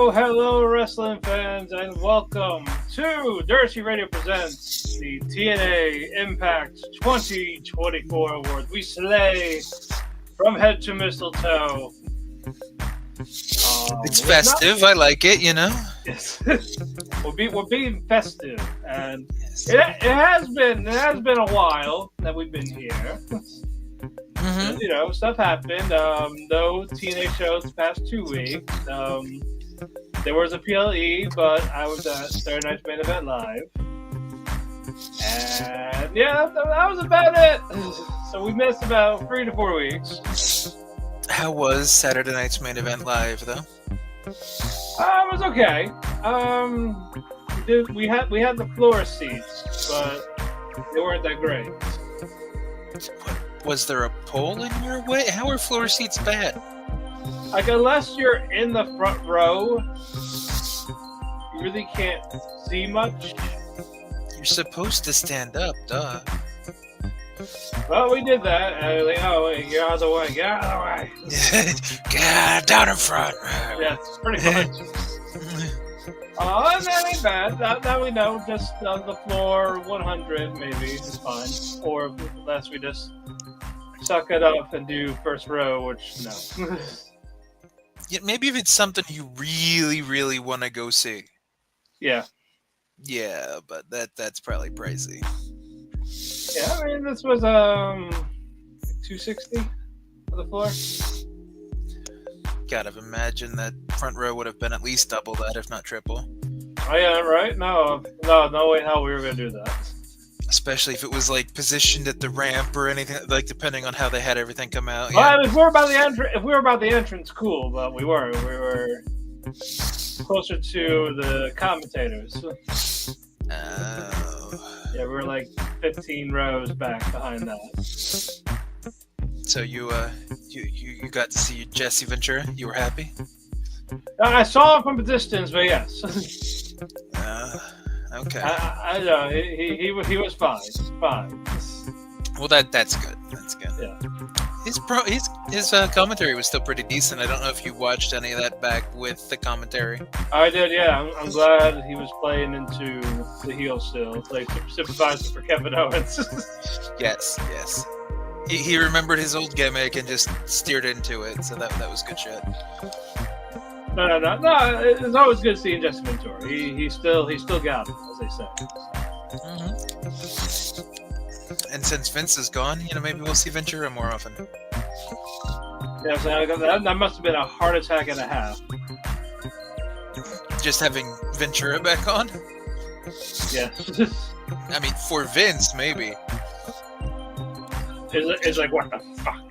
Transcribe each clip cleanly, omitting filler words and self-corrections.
Hello, wrestling fans, and welcome to DSR Radio Presents the TNA Impact 2024 Award. We slay from head to mistletoe. It's festive. I like it, you know. Yes, we're being festive, and it has been a while that we've been here. Mm-hmm. You know, stuff happened. No TNA shows the past 2 weeks. There was a PLE, but I was at Saturday Night's Main Event Live. And yeah, that was about it. So we missed about 3 to 4 weeks. How was Saturday Night's Main Event Live, though? It was okay. We had the floor seats, but they weren't that great. Was there a pole in your way? How are floor seats bad? Like, unless you're in the front row, you really can't see much. You're supposed to stand up, duh. Well, we did that, and like, oh, wait, get out of the way, get out of the way. Get down in front. Yes, pretty much. That ain't bad. That we know, just on the floor 100 maybe is fine. Or unless we just suck it up and do first row, which, no. Yeah, maybe if it's something you really, really want to go see. Yeah. Yeah, but that's probably pricey. Yeah, I mean, this was $260 for the floor. Gotta imagine that front row would have been at least double that, if not triple. Oh yeah, right? No way how we were gonna do that. Especially if it was like positioned at the ramp or anything, like depending on how they had everything come out. Yeah. Well, if we were about the entrance, cool, but we weren't. We were closer to the commentators. Oh. Yeah, we were like 15 rows back behind that. So you got to see Jesse Ventura. You were happy? I saw him from a distance, but yes. Okay. I know he was fine. Fine. Well, that's good. That's good. Yeah. His commentary was still pretty decent. I don't know if you watched any of that back with the commentary. I did. Yeah. I'm glad he was playing into the heel still, like sympathizing for Kevin Owens. Yes. He remembered his old gimmick and just steered into it. So that was good shit. No. It's always good seeing Jesse Ventura. He still got it, as they say. And since Vince is gone, maybe we'll see Ventura more often. Yeah, so that must have been a heart attack and a half. Just having Ventura back on? Yeah. I mean, for Vince, maybe. It's like, what the fuck?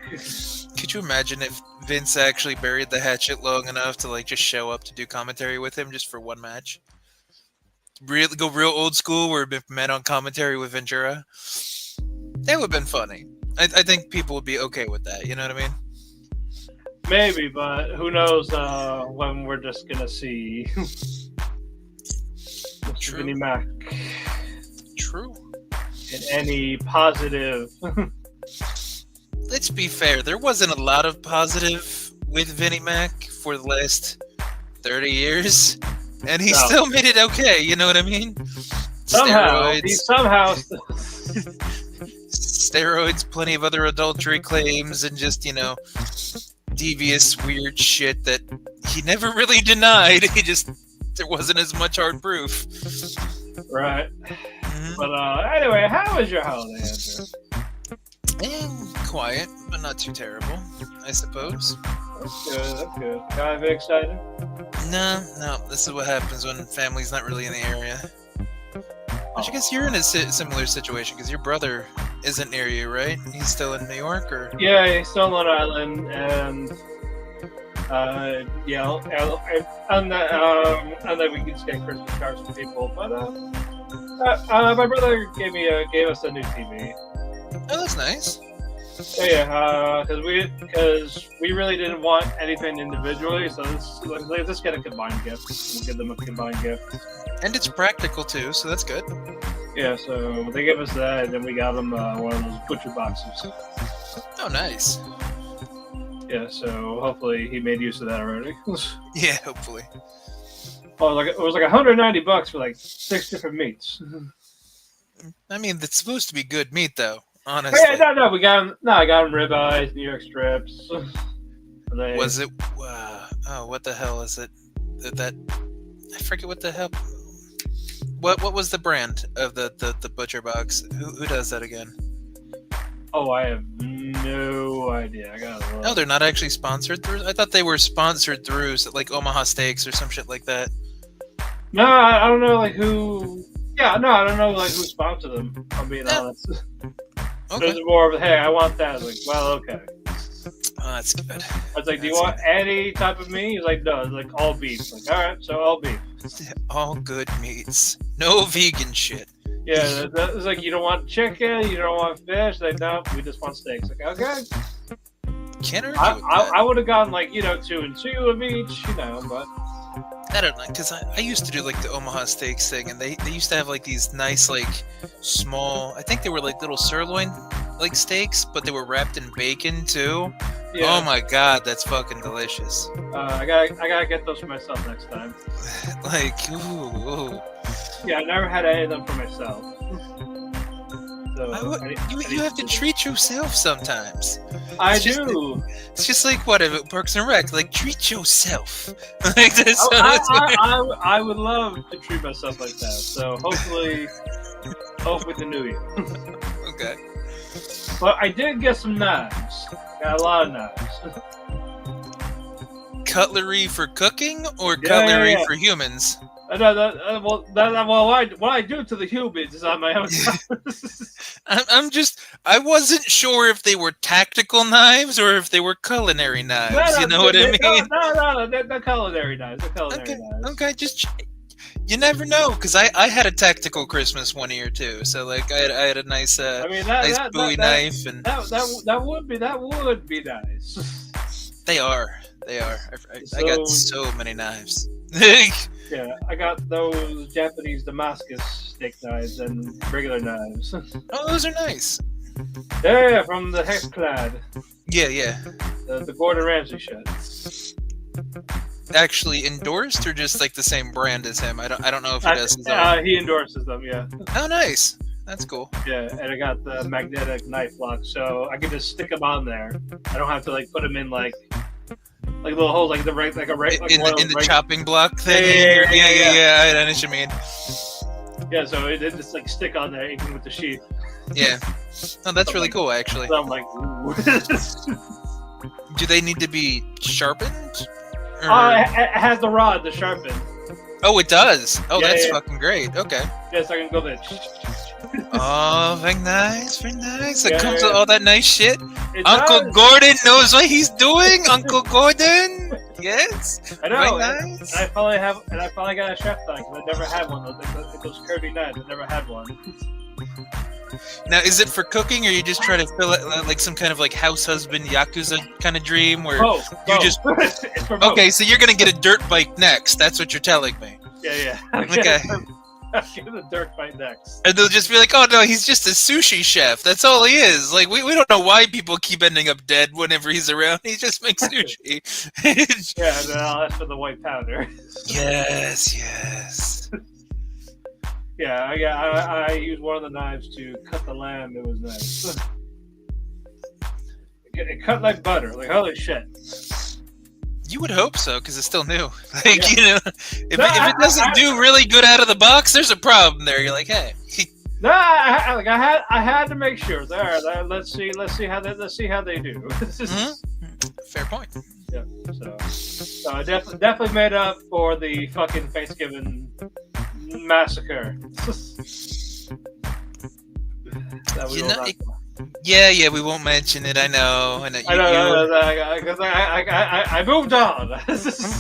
Could you imagine if Vince actually buried the hatchet long enough to just show up to do commentary with him just for one match? Really go real old school where we met on commentary with Ventura? That would have been funny. I think people would be okay with that, you know what I mean? Maybe, but who knows when we're just gonna see True. Vinnie Mac. True. In any positive. Let's be fair. There wasn't a lot of positive with Vinnie Mac for the last 30 years, and he still made it okay. You know what I mean? Steroids, plenty of other adultery claims, and just devious, weird shit that he never really denied. There wasn't as much hard proof. Right. But anyway, how was your holiday, Andrew? Quiet, but not too terrible, I suppose. That's good. Kind of excited? No. This is what happens when family's not really in the area. Which I guess you're in a similar situation, because your brother isn't near you, right? He's still in New York, or? Yeah, he's still on Long Island, and and then we can just get Christmas cards from people. But my brother gave us a new TV. Oh, that's nice. Yeah, because we really didn't want anything individually, so let's just get a combined gift. We'll give them a combined gift. And it's practical too, so that's good. Yeah, so they gave us that, and then we got them one of those butcher boxes. Oh, nice. Yeah, so hopefully he made use of that already. Yeah, hopefully. Oh, it was like $190 for 6 different meats. I mean, it's supposed to be good meat, though. Honestly. Yeah, no, I got him ribeyes, New York strips. Was it? What the hell is it? That I forget what the hell. What was the brand of the butcher box? Who does that again? Oh, I have no idea. I gotta look. No, they're not actually sponsored through. I thought they were sponsored through Omaha Steaks or some shit like that. No, I don't know who. Yeah, no, I don't know who sponsored them. I'm being honest. Okay. It was more of hey, I want that. I was well, okay. Oh, that's good. I was do you want any type of meat? He's no. It's all beef. All right, so all beef. All good meats. No vegan shit. Yeah, it's you don't want chicken, you don't want fish. No, we just want steaks. Okay. Can't argue with that. I would have gone 2 and 2 of each, but. I don't know, because I used to do the Omaha Steaks thing, and they used to have these nice small, I think they were little sirloin steaks, but they were wrapped in bacon too. Yeah. Oh my god, that's fucking delicious. I gotta get those for myself next time. Ooh. Yeah, I never had any of them for myself. So, you have to treat yourself sometimes. I do. It's just what if it Parks and Rec? Treat yourself. I would love to treat myself like that. So hopefully the new year. Okay. But I did get some knives. Got a lot of knives. Cutlery for cooking or cutlery for humans? What I do to the humans is on my own. I wasn't sure if they were tactical knives or if they were culinary knives. You know what I mean? No, they're culinary knives. Knives. Okay, you never know, because I had a tactical Christmas one year too. So I had a nice nice Bowie knife, and that would be nice. They are. I got so many knives. Yeah, I got those Japanese Damascus steak knives and regular knives. Oh, those are nice. Yeah, from the Hexclad. Yeah. The Gordon Ramsay shit. Actually endorsed, or just the same brand as him? I don't know if he does his own. He endorses them, yeah. Oh, nice. That's cool. Yeah, and I got the magnetic knife lock, so I can just stick them on there. I don't have to put them in like little holes, like the right, like a right, like in one the, of those chopping block thing. Yeah. I know what you mean. Yeah, so it just like stick on there even with the sheath. Yeah. No, that's really cool, actually. So I'm like, ooh. Do they need to be sharpened? It has the rod to sharpen. Oh, it does. Oh, Yeah, that's yeah. fucking great. Okay. Yeah, so I can go there. Oh, very nice, very nice. It Yeah, comes yeah. with all that nice shit. It Uncle does. Gordon knows what he's doing. Uncle Gordon. Yes. I know. Very nice. I finally got a chef knife because I never had one. Those curvy knives. I never had one. Now, is it for cooking, or you just try to fill it like some kind of like house husband yakuza kind of dream, where you just? It's for both. Okay, so you're gonna get a dirt bike next. That's what you're telling me. Yeah. Okay. Get the dirt bite next. And they'll just be like, "Oh no, he's just a sushi chef. That's all he is." Like we don't know why people keep ending up dead whenever he's around. He just makes sushi. Yeah, and then I'll ask for the white powder. Yes. Yeah, I used one of the knives to cut the lamb. It was nice. It cut like butter. Like holy shit. You would hope so, because it's still new. Like, Yeah. if it doesn't do really good out of the box, there's a problem there. You're like, hey. No, I had to make sure. All right, let's see how they do. Fair point. Yeah. So I definitely made up for the fucking Thanksgiving massacre. That we will Yeah, we won't mention it. I know. Because I moved on.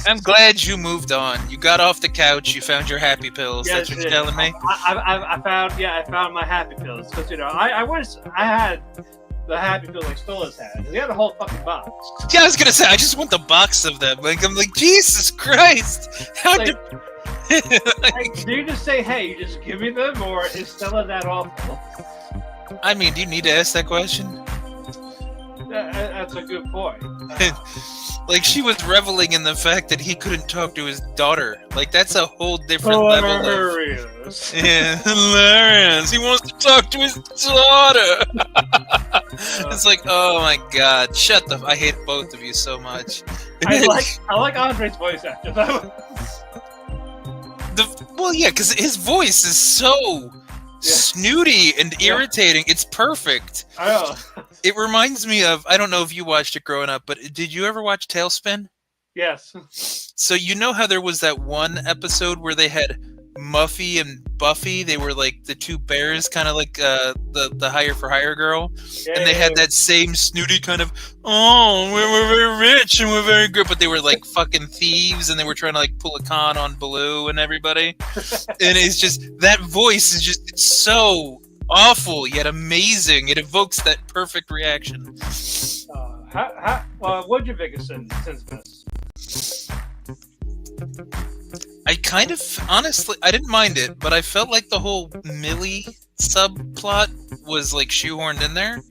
I'm glad you moved on. You got off the couch. You found your happy pills. That's what you're telling me. I found my happy pills because I had the happy pills like Stolas had. He had a whole fucking box. Yeah, I was gonna say I just want the box of them. Like I'm like Jesus Christ. How did? Do you just say, hey, you just give me them, or is Stella that awful? I mean, do you need to ask that question? That's a good point. Like she was reveling in the fact that he couldn't talk to his daughter. Like that's a whole different level of. Yeah, hilarious. He wants to talk to his daughter. It's like, oh my god, shut the. I hate both of you so much. I like Andre's voice actor. Well, yeah, because his voice is so snooty and irritating. It's perfect. I know. It reminds me of, I don't know if you watched it growing up, but did you ever watch Tailspin? Yes. So you know how there was that one episode where they had Muffy and Buffy? They were like the two bears, kind of like the Hire for Hire girl. And they had that same snooty kind of, oh, we're very rich and we're very good, but they were like fucking thieves and they were trying to like pull a con on Baloo and everybody. And it's just, that voice is just, it's so awful yet amazing. It evokes that perfect reaction. What'd you think of since this? I kind of, honestly, I didn't mind it, but I felt like the whole Millie subplot was like shoehorned in there,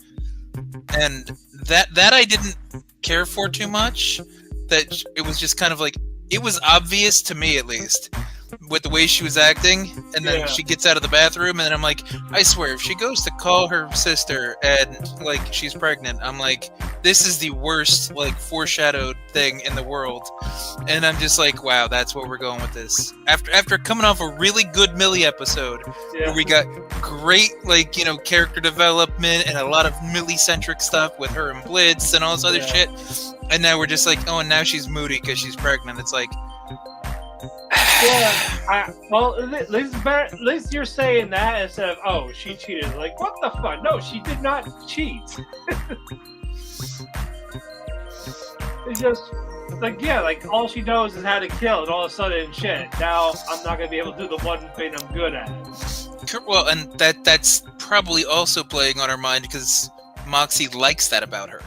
and that I didn't care for too much. That it was just kind of like, it was obvious to me at least with the way she was acting, and then she gets out of the bathroom, and then I'm like, I swear, if she goes to call her sister and like she's pregnant, I'm like, this is the worst like foreshadowed thing in the world. And I'm just like, wow, that's what we're going with this. After coming off a really good Millie episode, where we got great like character development and a lot of Millie-centric stuff with her and Blitz and all this other shit, and now we're just like, oh, and now she's moody because she's pregnant. It's like, at least you're saying that instead of, oh, she cheated. Like, what the fuck? No, she did not cheat. It's just like all she knows is how to kill, and all of a sudden, shit. Now I'm not gonna be able to do the one thing I'm good at. Well, and that's probably also playing on her mind because Moxie likes that about her,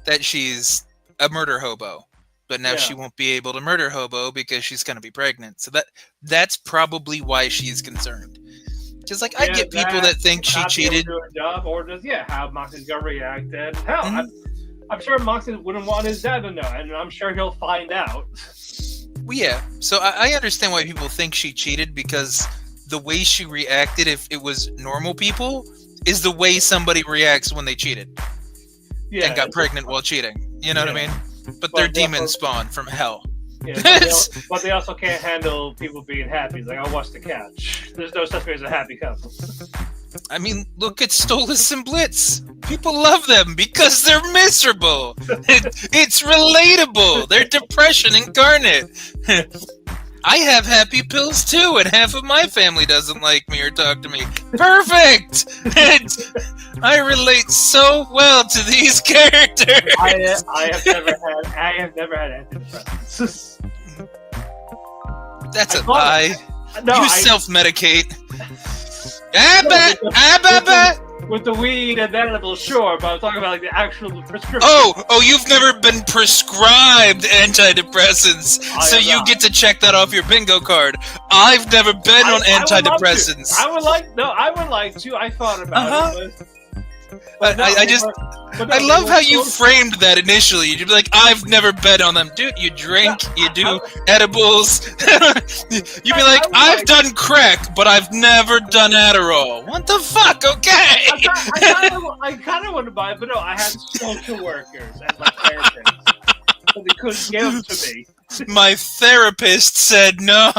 that she's a murder hobo. But now she won't be able to murder hobo because she's going to be pregnant. So that's probably why she's concerned. Just like, I get people that think she cheated. Do a job, or just how Moxie's going to react. And hell, I'm sure Moxie wouldn't want his dad to know, and I'm sure he'll find out. Well, yeah. So I understand why people think she cheated, because the way she reacted, if it was normal people, is the way somebody reacts when they cheated. And got pregnant while cheating. You know what I mean? but they're demon spawn from hell. Yeah, but they also can't handle people being happy. It's like, oh, what's the catch? There's no such thing as a happy couple. I mean, look at Stolas and Blitz. People love them because they're miserable. It's relatable. They're depression incarnate. I have happy pills too, and half of my family doesn't like me or talk to me. Perfect! I relate so well to these characters. I have never had antidepressants. That's a lie. No, you self-medicate. With the weed and edible, sure, but I'm talking about like the actual prescription. Oh, you've never been prescribed antidepressants, so you get to check that off your bingo card. I've never been on antidepressants. I would like to. I thought about it. I love how you framed that initially. You'd be like, I've never been on them. Dude, you drink, you do edibles. You'd be like, I've done crack, but I've never done Adderall. What the fuck? Okay. I kind of want to buy it, but no, I had social workers and my therapists. So they couldn't give them to me. My therapist said no.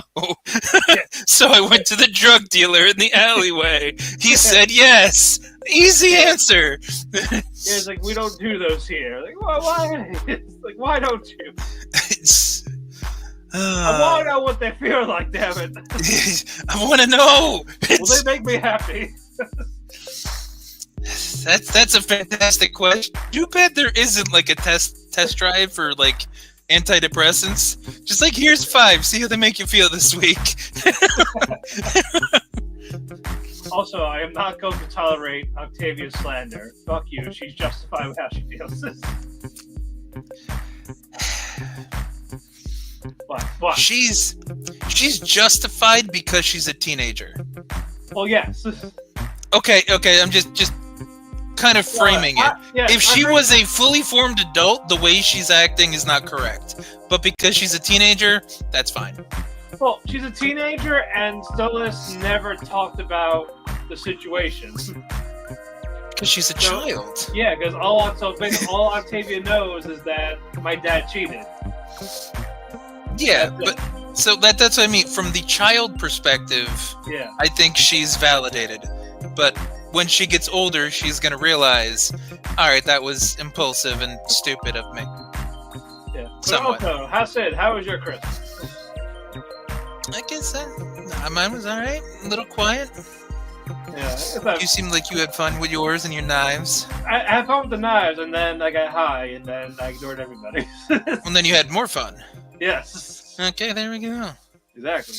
So I went to the drug dealer in the alleyway. He said yes. Easy answer. It's like, we don't do those here. Like, why? It's like, why don't you? I want to know what they feel like, damn it. I want to know. Will they make me happy? That's a fantastic question. Too bad there isn't like a test drive for like antidepressants. Just like, here's 5. See how they make you feel this week. Also, I am not going to tolerate Octavia's slander. Fuck you. She's justified with how she feels. What? She's justified because she's a teenager. Well, yes. Okay. I'm just kind of framing it. If she was a fully formed adult, the way she's acting is not correct. But because she's a teenager, that's fine. Well, she's a teenager, and Stolas never talked about the situation. Because she's a child. Yeah, because all Octavia knows is that my dad cheated. Yeah, but so that's what I mean. From the child perspective, yeah, I think she's validated. But when she gets older, she's going to realize, all right, that was impulsive and stupid of me. Yeah. Somewhat. Also, how was your Christmas? I guess mine was all right. A little quiet. Yeah. You seemed like you had fun with yours and your knives. I had fun with the knives, and then I got high, and then I ignored everybody. And then you had more fun. Yes. Okay, there we go. Exactly.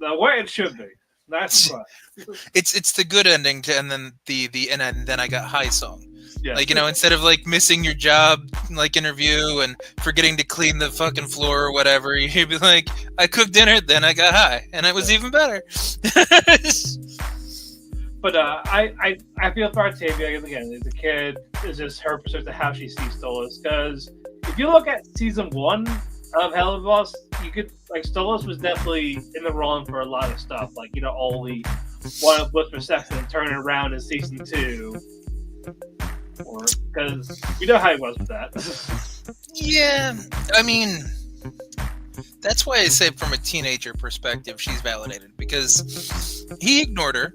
The way it should be. That's fun. It's the good ending to, and then the and then I got high song. Yeah. Like, instead of like missing your job like interview and forgetting to clean the fucking floor or whatever, you'd be like, I cooked dinner, then I got high, and it was even better. But I feel for Octavia again. As a kid, it's just her perspective of how she sees Stolas. Because if you look at season 1 of Hell of a Boss, you could Stolas was definitely in the wrong for a lot of stuff. Like, only one of Bliss Perception and turning around in season 2. Because we know how he was with that. Yeah, I mean, that's why I say from a teenager perspective, she's validated. Because he ignored her.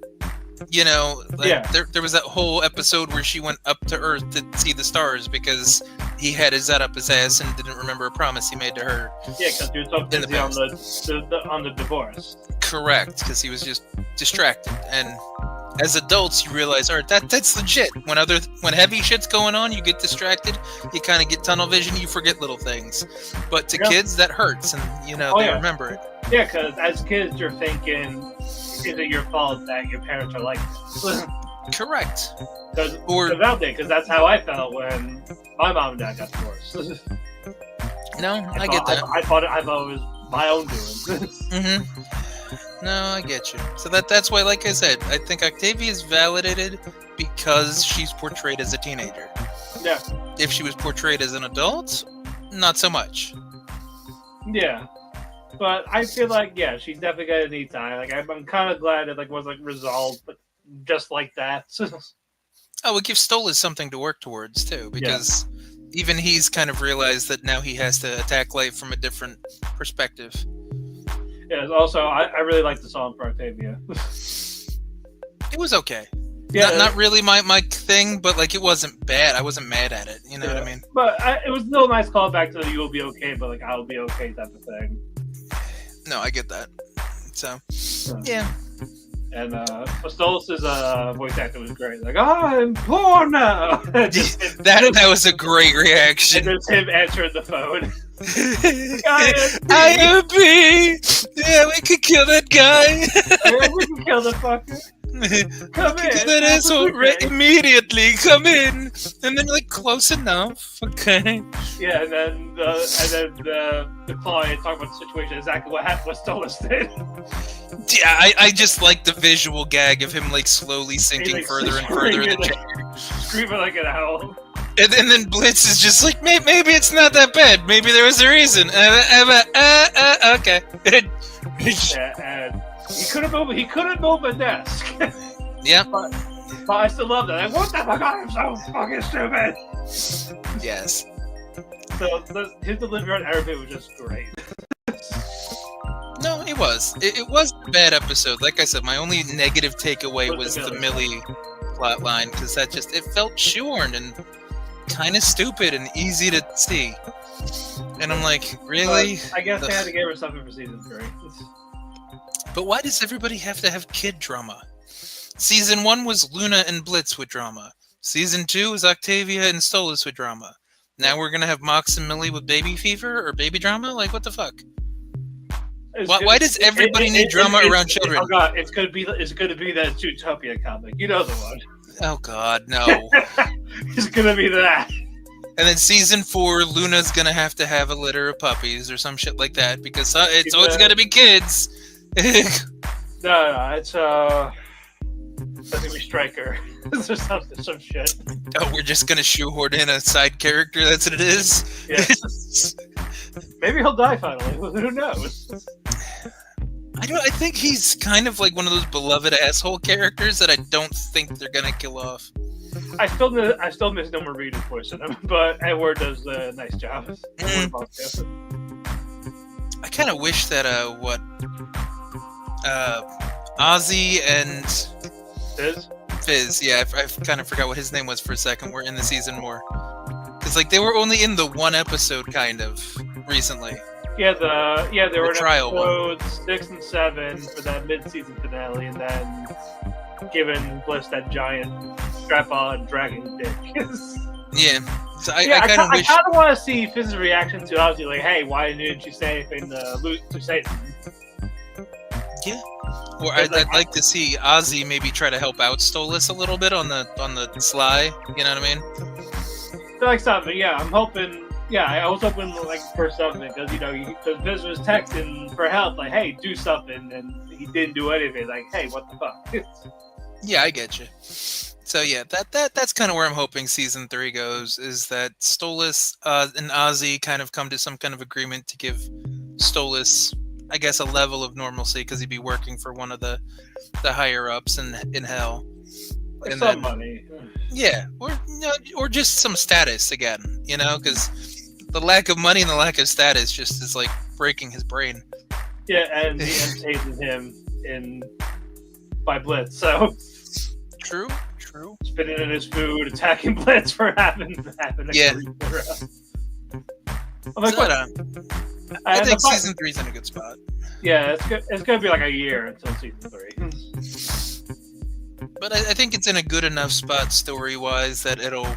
There was that whole episode where she went up to Earth to see the stars because he had his head up his ass and didn't remember a promise he made to her. Yeah, because he was so busy on the divorce. Correct, because he was just distracted. And as adults, you realize, all right, that's legit. When heavy shit's going on, you get distracted. You kind of get tunnel vision. You forget little things. But to kids, that hurts, and they remember it. Yeah, because as kids, you're thinking, is it your fault that your parents are like this? Correct. Because that's how I felt when my mom and dad got divorced. I get that. I thought it was my own doing. Mm-hmm. No, I get you. So that's why, like I said, I think Octavia is validated because she's portrayed as a teenager. Yeah. If she was portrayed as an adult, not so much. Yeah. But I feel like, she's definitely gonna need time. I'm kind of glad it was resolved, but just like that. Oh, it gives Stolas something to work towards too, because even he's kind of realized that now he has to attack life from a different perspective. Yeah. Also, I really like the song for Octavia. It was okay. Yeah, not really my thing, but like it wasn't bad. I wasn't mad at it. You know what I mean? But it was still a nice callback to the "You will be okay," but like "I'll be okay" type of thing. No, I get that. So, yeah. And Stolas' voice actor was great. Like, I'm poor now. that was a great reaction. And just him answering the phone. IMP! Yeah, we could kill that guy. Yeah, we can kill the fucker. Come in. Kill that asshole immediately. Come in. And then like close enough. Okay. Yeah, and then the client talking about the situation, exactly what happened, what Stolas did. Yeah, I just like the visual gag of him like slowly sinking further and further in the chair, screaming like an owl. And then Blitz is just like, maybe it's not that bad. Maybe there was a reason. Okay. Yeah, and he couldn't move a desk. Yeah. But I still love that. Like, what the fuck? I'm so fucking stupid. Yes. So his delivery on everything was just great. No, it was. It was a bad episode. Like I said, my only negative takeaway was the Millie plot line, because that just, it felt shoehorned and kind of stupid and easy to see. And I'm like, really? But I guess they had to give her something for season 3. But why does everybody have to have kid drama? Season 1 was Luna and Blitz with drama. Season 2 was Octavia and Stolas with drama. Now we're gonna have Mox and Millie with baby fever or baby drama? Like, what the fuck? Why does everybody need drama around children? Oh god, it's gonna be that Zootopia comic. You know the one. Oh god, no. It's gonna be that. And then season 4, Luna's gonna have to have a litter of puppies or some shit like that because it's always gotta be kids. No, it's gonna be Striker. some shit. Oh, we're just gonna shoehorn in a side character. That's what it is. Yeah. Maybe he'll die finally. Who knows? I think he's kind of like one of those beloved asshole characters that I don't think they're gonna kill off. I still miss Norman Reedus voicing him, but Edward does a nice job. I kind of wish that Ozzy and Fizz, yeah, I kind of forgot what his name was for a second. We're in the season more because like they were only in the one episode kind of recently. Yeah, they were in episodes 6 and 7 for that mid-season finale, and then giving Bliss that giant strap-on dragon dick. Yeah. So I kind of want to see Fizz's reaction to Ozzy, like, "Hey, why didn't you say anything to Satan?" Yeah. Or I'd like to see Ozzy maybe try to help out Stolas a little bit on the sly. You know what I mean? Like something, yeah. I'm hoping. Yeah, I was hoping like for something because because Fizz was texting for help, like, "Hey, do something," and he didn't do anything. Like, "Hey, what the fuck?" Yeah, I get you. So yeah, that's kind of where I'm hoping season 3 goes, is that Stolas and Ozzy kind of come to some kind of agreement to give Stolas, I guess, a level of normalcy because he'd be working for one of the higher ups in hell. Like and some money. Yeah, or just some status again, because the lack of money and the lack of status just is like breaking his brain. Yeah, and he tasted him by Blitz, so True. Spitting in his food, attacking Blitz for having a career. I'm like, what? I think season 3's in a good spot. Yeah, it's gonna be like a year until season 3. But I think it's in a good enough spot story-wise that it'll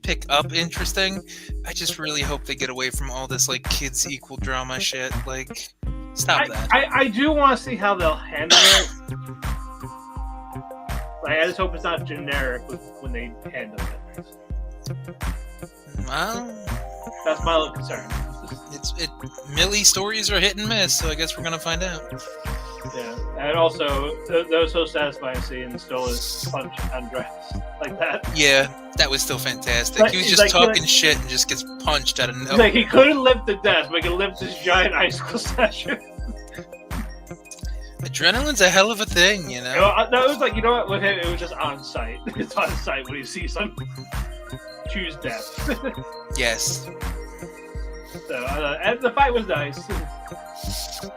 pick up interesting. I just really hope they get away from all this like kids equal drama shit. Like, stop that. I do want to see how they'll handle it. Like, I just hope it's not generic when they handle it. Well, that's my little concern. Millie stories are hit and miss, so I guess we're gonna find out. Yeah, and also that was so satisfying seeing Stolas punch undressed like that. Yeah, that was still fantastic. Like, he was just talking shit and just gets punched out of nowhere. Like, he couldn't lift the desk, but he could lift this giant icicle session. Adrenaline's a hell of a thing, No, it was like, you know what? With him, it was just on site. It's on site when he sees him choose death. Yes. So, and the fight was nice.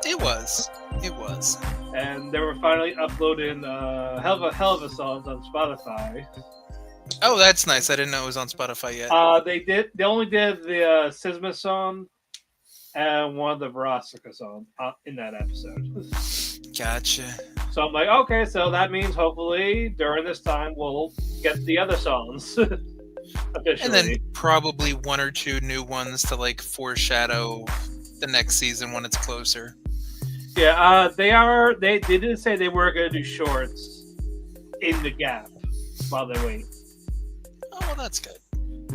It was. It was. And they were finally uploading hell of a songs on Spotify. Oh, that's nice. I didn't know it was on Spotify yet. They only did the Sisma song and one of the Verostica songs in that episode. Gotcha. So I'm like, okay, so that means hopefully during this time we'll get the other songs officially. And then probably one or two new ones to like foreshadow the next season when it's closer. Yeah, they did say they were going to do shorts in the gap while they wait. Oh, well, that's good.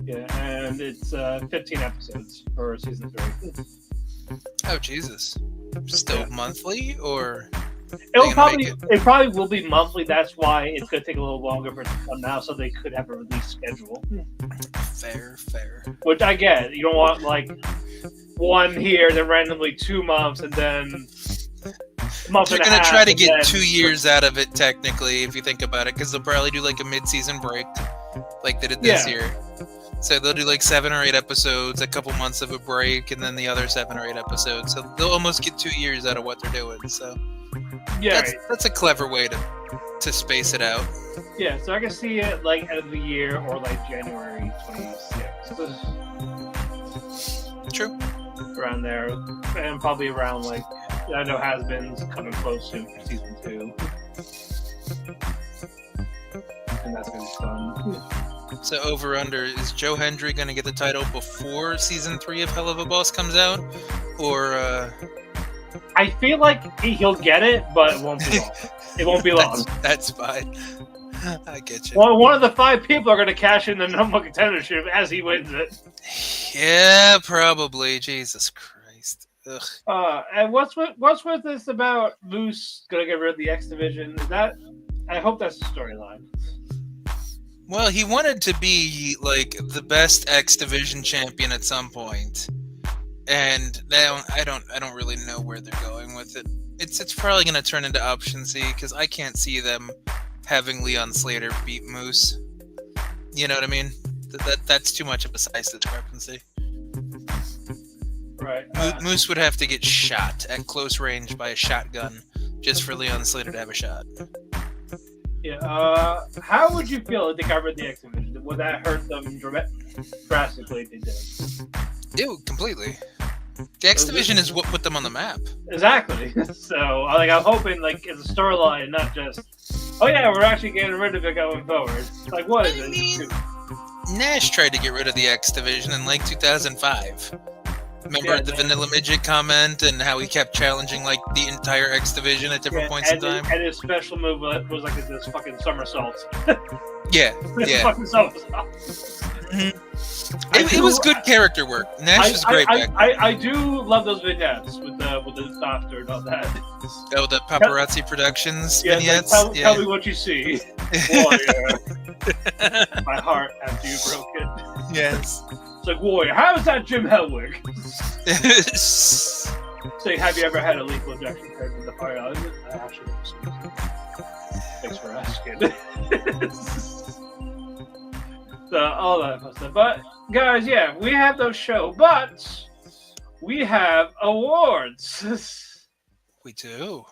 Yeah, and it's 15 episodes for season 3. Oh, Jesus. Still monthly, or it probably will be monthly. That's why it's going to take a little longer for it to come now, so they could have a release schedule. Fair. Which I get. You don't want like one here, then randomly 2 months, and then a month They're and a going to half, try to and get then 2 years out of it, technically, if you think about it, because they'll probably do like a mid-season break, like they did this year. So they'll do like 7 or 8 episodes, a couple months of a break, and then the other 7 or 8 episodes. So they'll almost get 2 years out of what they're doing. So that's a clever way to space it out. Yeah, so I can see it like end of the year or like January 26th. True. Around there, and probably around like I know Has-Been's coming close soon for season 2, and that's gonna be fun. So over under, is Joe Hendry going to get the title before season 3 of Hell of a Boss comes out, or? I feel like he'll get it, but it won't be long. It won't be long. That's fine. I get you. Well, one of the 5 people are going to cash in the number one contendership as he wins it. Yeah, probably. Jesus Christ. Ugh. And what's with this about Moose going to get rid of the X Division? Is that? I hope that's the storyline. Well, he wanted to be like the best X Division champion at some point, and now I don't really know where they're going with it. It's probably going to turn into Option C because I can't see them having Leon Slater beat Moose. You know what I mean? That's too much of a size discrepancy. Right. Moose would have to get shot at close range by a shotgun just for Leon Slater to have a shot. Yeah. How would you feel if they got rid of the X Division? Would that hurt them drastically if they did? Ew, completely. The X Division is what put them on the map. Exactly. So, like, I'm hoping, like, it's a storyline, not just, oh yeah, we're actually getting rid of it going forward. Like, what is it? Nash tried to get rid of the X Division in, like, 2005. Remember the Vanilla Midget comment and how he kept challenging, like, the entire X Division at different points in time? And his special move was, like, this fucking somersault. Yeah. Fucking somersault. Mm-hmm. It was good character work. Nash was great back then. I do love those vignettes with the doctor and all that. Oh, the Paparazzi Productions vignettes? Like, tell me what you see. Warrior. My heart after you broke it. Yes. It's like, Warrior, how is that Jim Hellwig? Say, have you ever had a lethal injection paired with the fire element? I actually never. Thanks for asking. So, all that fun stuff. But, guys, yeah, we have those shows, but we have awards. We do.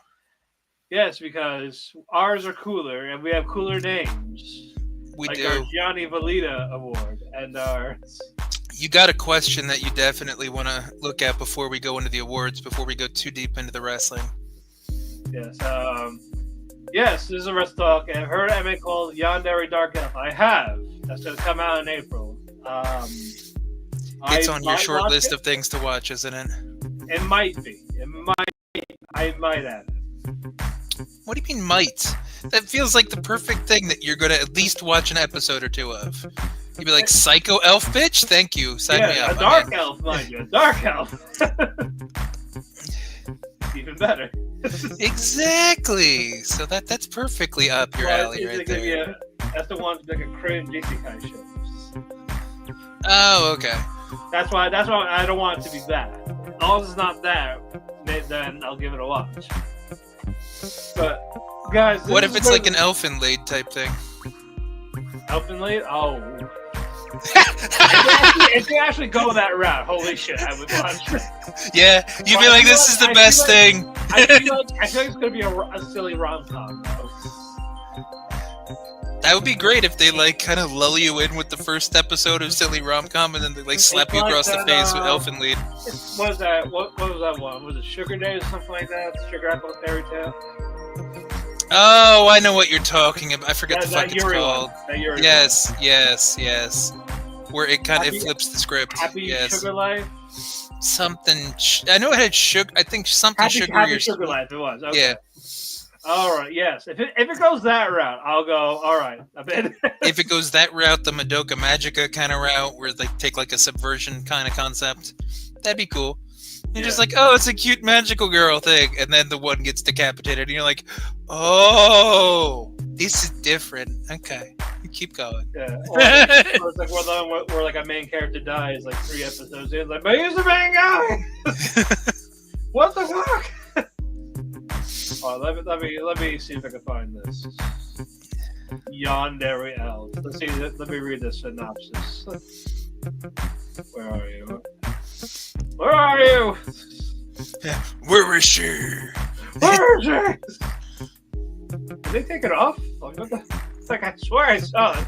Yes, because ours are cooler, and we have cooler names. We like do. Our Gianni Valleta Award, and ours. You got a question that you definitely want to look at before we go into the awards, before we go too deep into the wrestling. Yes, yes, this is a wrestling talk. I've heard an anime called Yandere Dark Elf. I have. That's going to come out in April. It's on your short list of things to watch, isn't it? It might be. I might add it. What do you mean might? That feels like the perfect thing that you're going to at least watch an episode or two of. You'd be like, Psycho Elf bitch? Thank you. Sign me up. A dark elf, mind you. A dark elf. Even better. Exactly. So that's perfectly up your alley right there. That's the one like a cringe isekai show. Oh, okay. That's why I don't want it to be that. As long as it's not that, then I'll give it a watch. But guys, what if it's like an Elfen Laid type thing? Elfen Laid? Oh. If they actually go that route, holy shit, I would watch. Yeah, you'd be like, this is the best thing. I feel like it's gonna be a silly rom-com. That would be great if they like kind of lull you in with the first episode of silly rom-com, and then they like slap you across the face with Elfin Lead. What was that? What was that one? Was it Sugar Days or something like that? Sugar Apple Fairy Tale? Oh, I know what you're talking about. I forget the fuck it's called. Yes. Where it kind of flips the script. Happy Sugar Life? Something. I know it had sugar. I think something sugary. Happy Sugar Life, it was. Okay. Yeah. All right, yes. If it goes that route, I'll go, all right. If it goes that route, the Madoka Magica kind of route, where they take like a subversion kind of concept, that'd be cool. You're just like, oh, it's a cute magical girl thing. And then the one gets decapitated. And you're like, oh, this is different. Okay. You keep going. Yeah. Or it's like where like a main character dies like 3 episodes in. Like, but he's the main guy! What the fuck? Oh, let me see if I can find this. Yandere L. Let me read this synopsis. Where are you? Where are you? Where is she? Where is she? Did they take it off? It's like, I swear I saw it.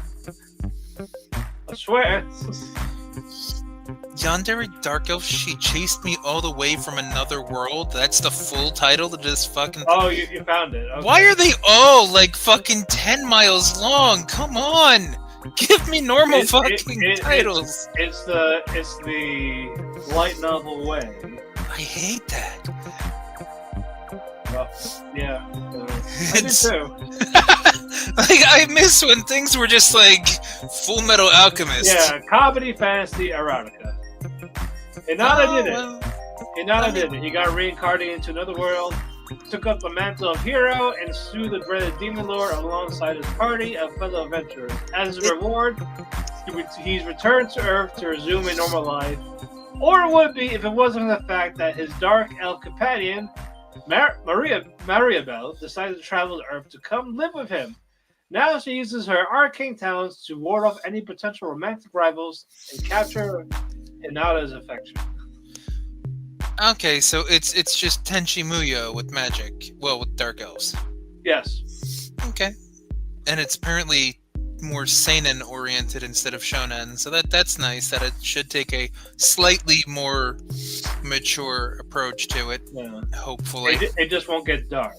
I swear. Yandere Dark Elf, she chased me all the way from another world. That's the full title to this fucking... Oh, you found it. Okay. Why are they all like fucking 10 miles long? Come on! Give me normal titles. It's the light novel way. I hate that. Well, yeah. I do too. Like, I miss when things were just like Full Metal Alchemist. Yeah, comedy, fantasy, erotica. Hinata did it. Hinata did it. He got reincarnated into another world, took up the mantle of hero, and slew the dreaded demon lord alongside his party of fellow adventurers. As a reward, he's returned to Earth to resume a normal life. Or it would be if it wasn't for the fact that his dark elf companion, Mariabelle, decided to travel to Earth to come live with him. Now she uses her arcane talents to ward off any potential romantic rivals and capture Hinata's affection. Okay, so it's just Tenchi Muyo with magic. Well, with dark elves. Yes. Okay. And it's apparently more seinen oriented instead of shonen, so that's nice. That it should take a slightly more mature approach to it. Yeah. Hopefully, it just won't get dark.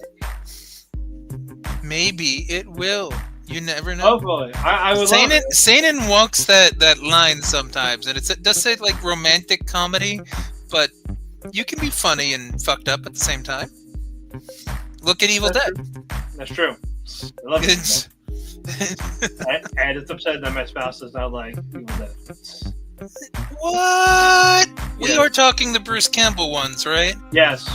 Maybe it will. You never know. Hopefully, I would. Seinen walks that line sometimes, and it does say like romantic comedy, but you can be funny and fucked up at the same time. Look at Evil Dead. That's true. I love it. And it's upsetting that my spouse does not like Evil Dead. What? We are talking the Bruce Campbell ones, right? Yes.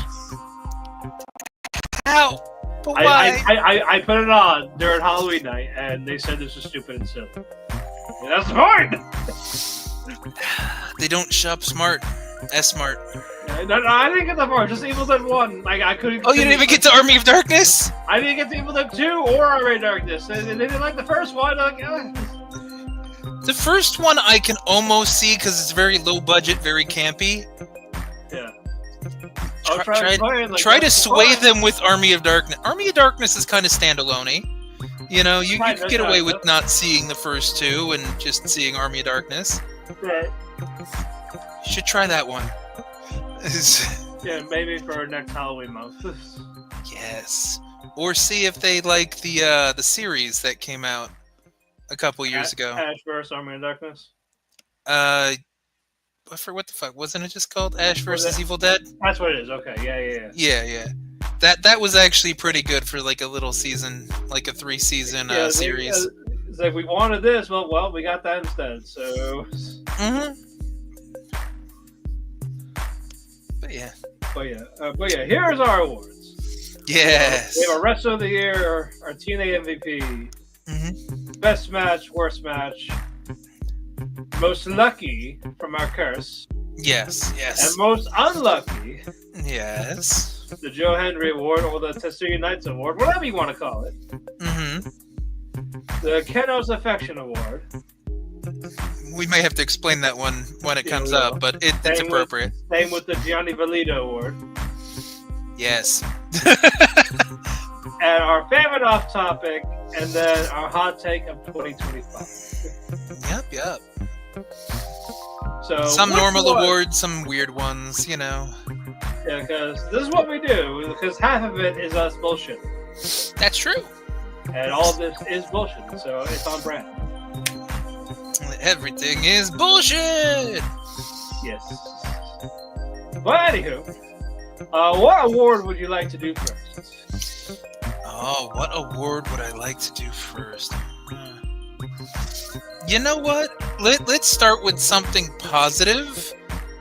How? But why? I put it on during Halloween night, and they said this was stupid and silly. And that's the point! They don't shop smart. S-smart. No, I didn't get that far. Just Evil Dead 1. Like, I couldn't... Oh, you didn't even get to Army of Darkness? I didn't get to Evil Dead 2 or Army of Darkness. They didn't like the first one. Like, The first one I can almost see because it's very low budget, very campy. Yeah. Try to sway them with Army of Darkness. Army of Darkness is kind of standalone-y. You know, you can get away with not seeing the first two and just seeing Army of Darkness. Right. You should try that one. Yeah, maybe for next Halloween month. Yes. Or see if they like the series that came out a couple years ago. Ash vs. Army of Darkness? I forget what the fuck. Wasn't it just called Ash vs. Evil Dead? That's what it is. Okay, yeah. That was actually pretty good for like a little season, like a 3-season series. It's like, we wanted this, well, we got that instead, so... Mm-hmm. But yeah, here's our awards. Yes. We have a Wrestler of the Year, our TNA MVP, Best Match, Worst Match, Most Lucky from our curse. Yes. And Most Unlucky. Yes. The Joe Hendry Award or the Tetsuya Knights Award, whatever you want to call it. Mm-hmm. The Kenoh's Affection Award. We may have to explain that one when it comes up, but it's appropriate. Same with the Gianni Valleta Award. Yes. And our favorite off topic, and then our hot take of 2025. Yep. So some normal awards, some weird ones, you know. Yeah, because this is what we do, because half of it is us bullshit. That's true. And all of this is bullshit, so it's on brand. Everything is bullshit! Yes. Well, anywho, what award would you like to do first? Oh, what award would I like to do first? You know what? Let's start with something positive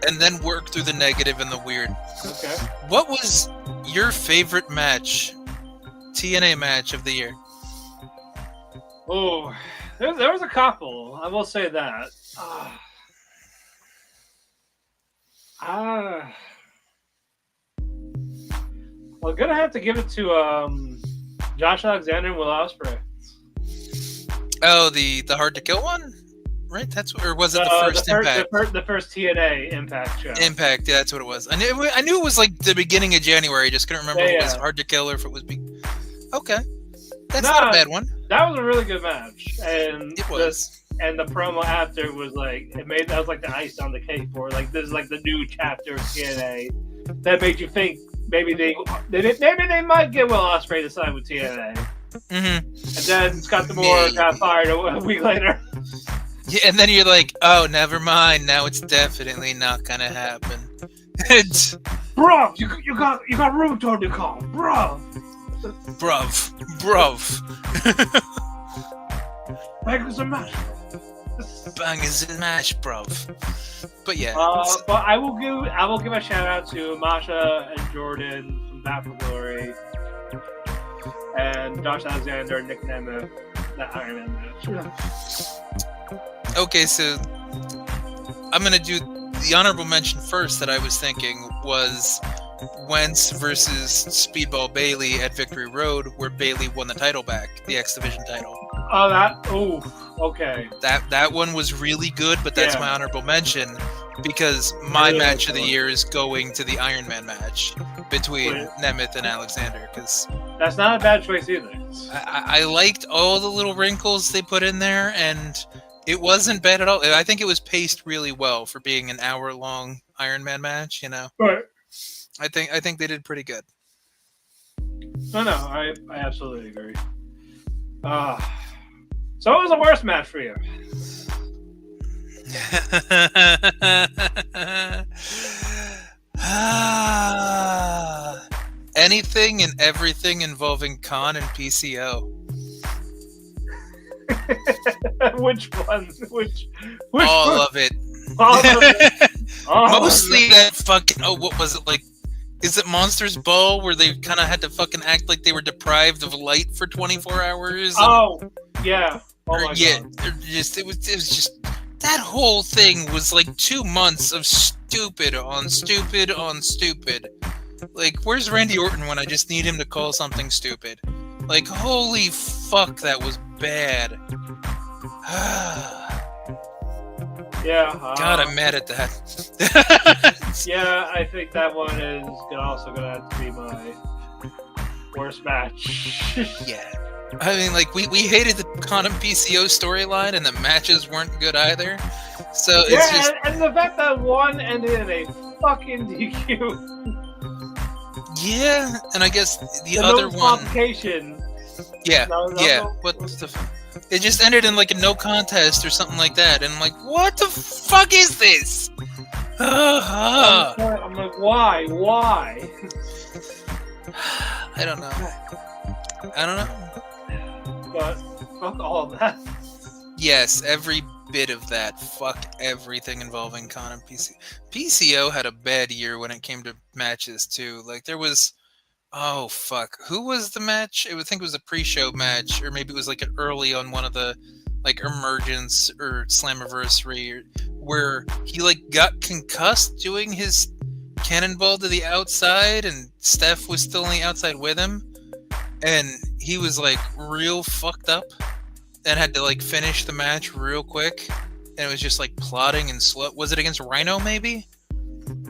and then work through the negative and the weird. Okay. What was your favorite match, TNA match of the year? Oh, there was a couple. I will say that. We're gonna have to give it to Josh Alexander and Will Ospreay. Oh, the Hard to Kill one, right? Or was it the first Impact? The first TNA Impact show. Impact, yeah, that's what it was. I knew it was like the beginning of January. I just couldn't remember if it was Hard to Kill or if it was. Okay, that's not a bad one. That was a really good match, and it was. And the promo after was like that was like the ice on the cake for like this is like the new chapter of TNA that made you think maybe they might get Will Ospreay to sign with TNA. Mm-hmm. And then Scott D'Amore got fired a week later. Yeah, and then you're like, oh, never mind. Now it's definitely not gonna happen. Bruv, you got room toward the call, bruv. Bangers and mash. Bangers and mash, bruv. But yeah. But I will give a shout out to Masha and Jordan from Bat for Glory, and Josh Alexander and Nick Nemeth, that Iron Man match. Okay, so I'm gonna do the honorable mention first. That I was thinking was Wentz versus Speedball Bailey at Victory Road, where Bailey won the title back, the X Division title. Okay. That one was really good, but that's my honorable mention because my match of the year is going to the Iron Man match between Nemeth and Alexander. Because that's not a bad choice either. I liked all the little wrinkles they put in there, and it wasn't bad at all. I think it was paced really well for being an hour-long Iron Man match. You know, right? I think they did pretty good. No, I absolutely agree. So what was the worst match for you? Anything and everything involving Khan and PCO. Which one? Which all one? of it. All of it. Mostly that fucking. Oh, what was it like? Is it Monsters Ball where they kind of had to fucking act like they were deprived of light for 24 hours? Yeah. Oh my God. It was just that whole thing was like 2 months of stupid on stupid on stupid. Like, where's Randy Orton when I just need him to call something stupid? Like, holy fuck, that was bad. Yeah. God, I'm mad at that. Yeah, I think that one is also gonna have to be my worst match. Yeah. I mean, like, we hated the Khan and PCO storyline, and the matches weren't good either. So it's just... and the fact that one ended in a fucking DQ. Yeah, and I guess the other one... Yeah, what the... It just ended in, like, a no contest or something like that, and I'm like, what the fuck is this? I'm like, why? I don't know. But fuck all of that. Yes, every bit of that. Fuck everything involving Khan and PCO. PCO had a bad year when it came to matches too. Like there was, oh fuck, who was the match? I think it was a pre-show match, or maybe it was like an early on one of the like Emergence or Slammiversary, where he like got concussed doing his cannonball to the outside, and Steph was still on the outside with him. And he was like real fucked up and had to like finish the match real quick. and it was just like plotting and slow. Was it against Rhino? Maybe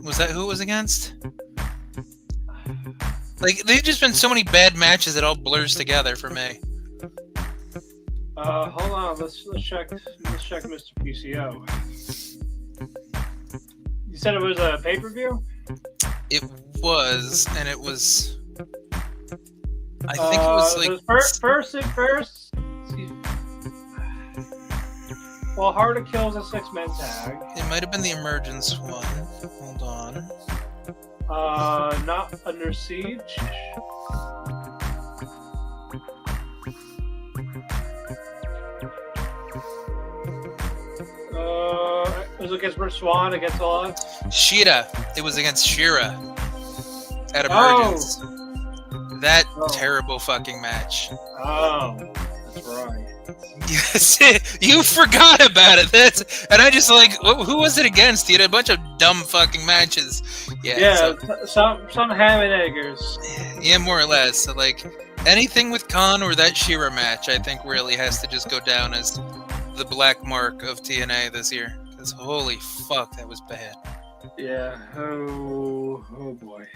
was that who it was against? Like, there've just been so many bad matches it all blurs together for me. Hold on. Let's check. Let's check Mr. PCO. You said it was a pay-per-view? It was, and it was. I think it was like first. Well, Hard to Kill is a 6-man tag. It might have been the Emergence one. Hold on. Not Under Siege. It was against Rich Swann against all. Shira. It was against Shira at Emergence. That terrible fucking match. Oh, that's right. Yes, you forgot about it. And I just like, who was it against? He had a bunch of dumb fucking matches. Yeah, some ham and eggers. Yeah, more or less. So like, anything with Khan or that Shira match, I think really has to just go down as the black mark of TNA this year. Because holy fuck, that was bad. Yeah. Oh boy.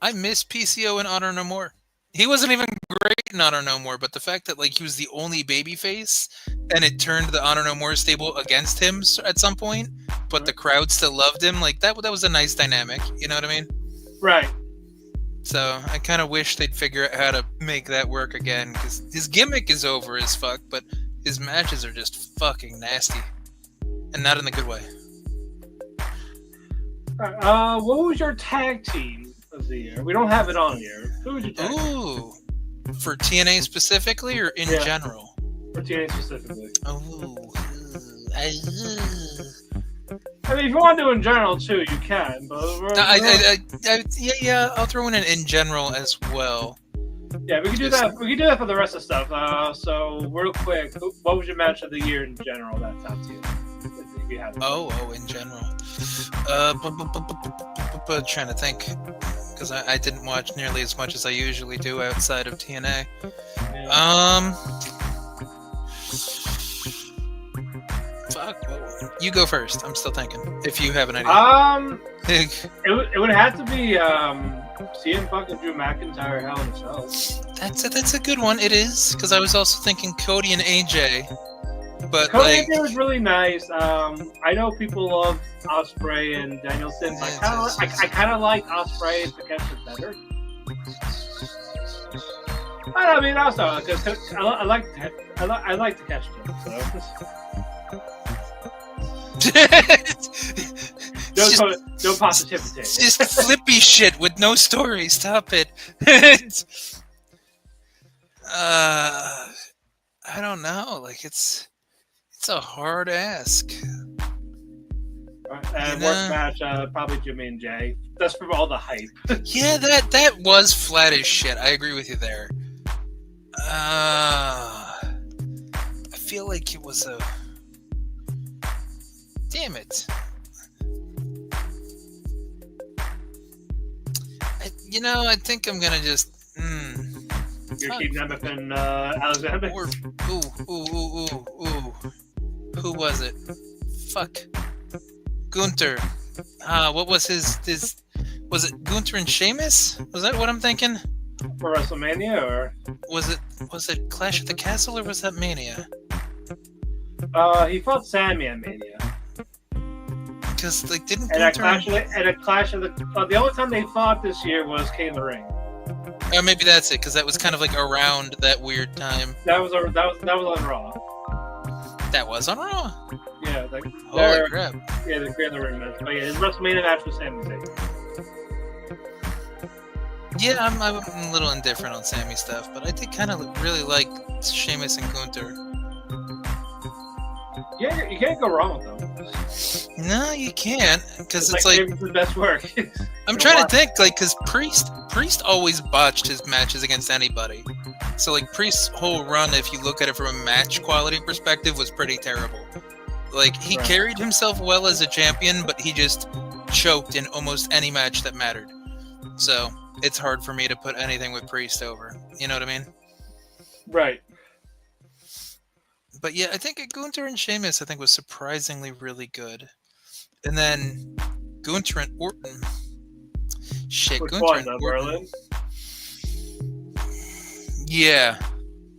I miss PCO in Honor No More. He wasn't even great in Honor No More, but the fact that like he was the only babyface and it turned the Honor No More stable against him at some point, but the crowd still loved him, like that was a nice dynamic. You know what I mean? Right. So I kind of wish they'd figure out how to make that work again, because his gimmick is over as fuck, but his matches are just fucking nasty, and not in the good way. What was your tag team of the year? We don't have it on here. Who was your tag team? Ooh, for TNA specifically or in general? For TNA specifically. Oh, I mean, if you want to do in general too, you can. But I'll throw in general as well. Yeah, we can do that. We can do that for the rest of the stuff. So real quick, what was your match of the year in general? That top team, if you have. In general. Trying to think, because I didn't watch nearly as much as I usually do outside of TNA. Yeah. Fuck. You go first. I'm still thinking. If you have an idea. It would have to be CM Punk and Drew McIntyre Hell in a Cell. That's a good one. It is, because I was also thinking Cody and AJ. But Cody and AJ was really nice. I know people love Ospreay and Danielson. But I kind of like Ospreay to catch it better. I mean, also because I like to catch them. So. No positivity. Just flippy shit with no story. Stop it. I don't know. Like it's a hard ask. And worst match, probably Jimmy and Jay. That's from all the hype. Yeah, that was flat as shit. I agree with you there. I feel like it was a. Damn it. I think I'm gonna just. You're keeping Nemeth and Alexander? Ooh. Who was it? Fuck. Gunther. What was his? Was it Gunther and Sheamus? Was that what I'm thinking? For WrestleMania, or was it Clash at the Castle, or was that Mania? He fought Sammy at Mania. Because didn't and a clash of the only time they fought this year was King of the Ring. Or maybe that's it, because that was kind of like around that weird time. That was on Raw. That was on Raw. Yeah, holy crap. Yeah, the King of the Ring match. But yeah, his WrestleMania match was Sami Zayn. Yeah, I'm a little indifferent on Sammy stuff, but I did kind of really like Sheamus and Gunther. Yeah, you can't go wrong with them. No, you can't, because it's like the best work. I'm trying to think, because Priest always botched his matches against anybody. So Priest's whole run, if you look at it from a match quality perspective, was pretty terrible. He carried himself well as a champion, but he just choked in almost any match that mattered. So it's hard for me to put anything with Priest over. You know what I mean? Right. But yeah, I think Gunther and Sheamus, I think, was surprisingly really good. And then Gunther and Orton. Shit, Which Gunther one, and the Orton. Berlin? Yeah.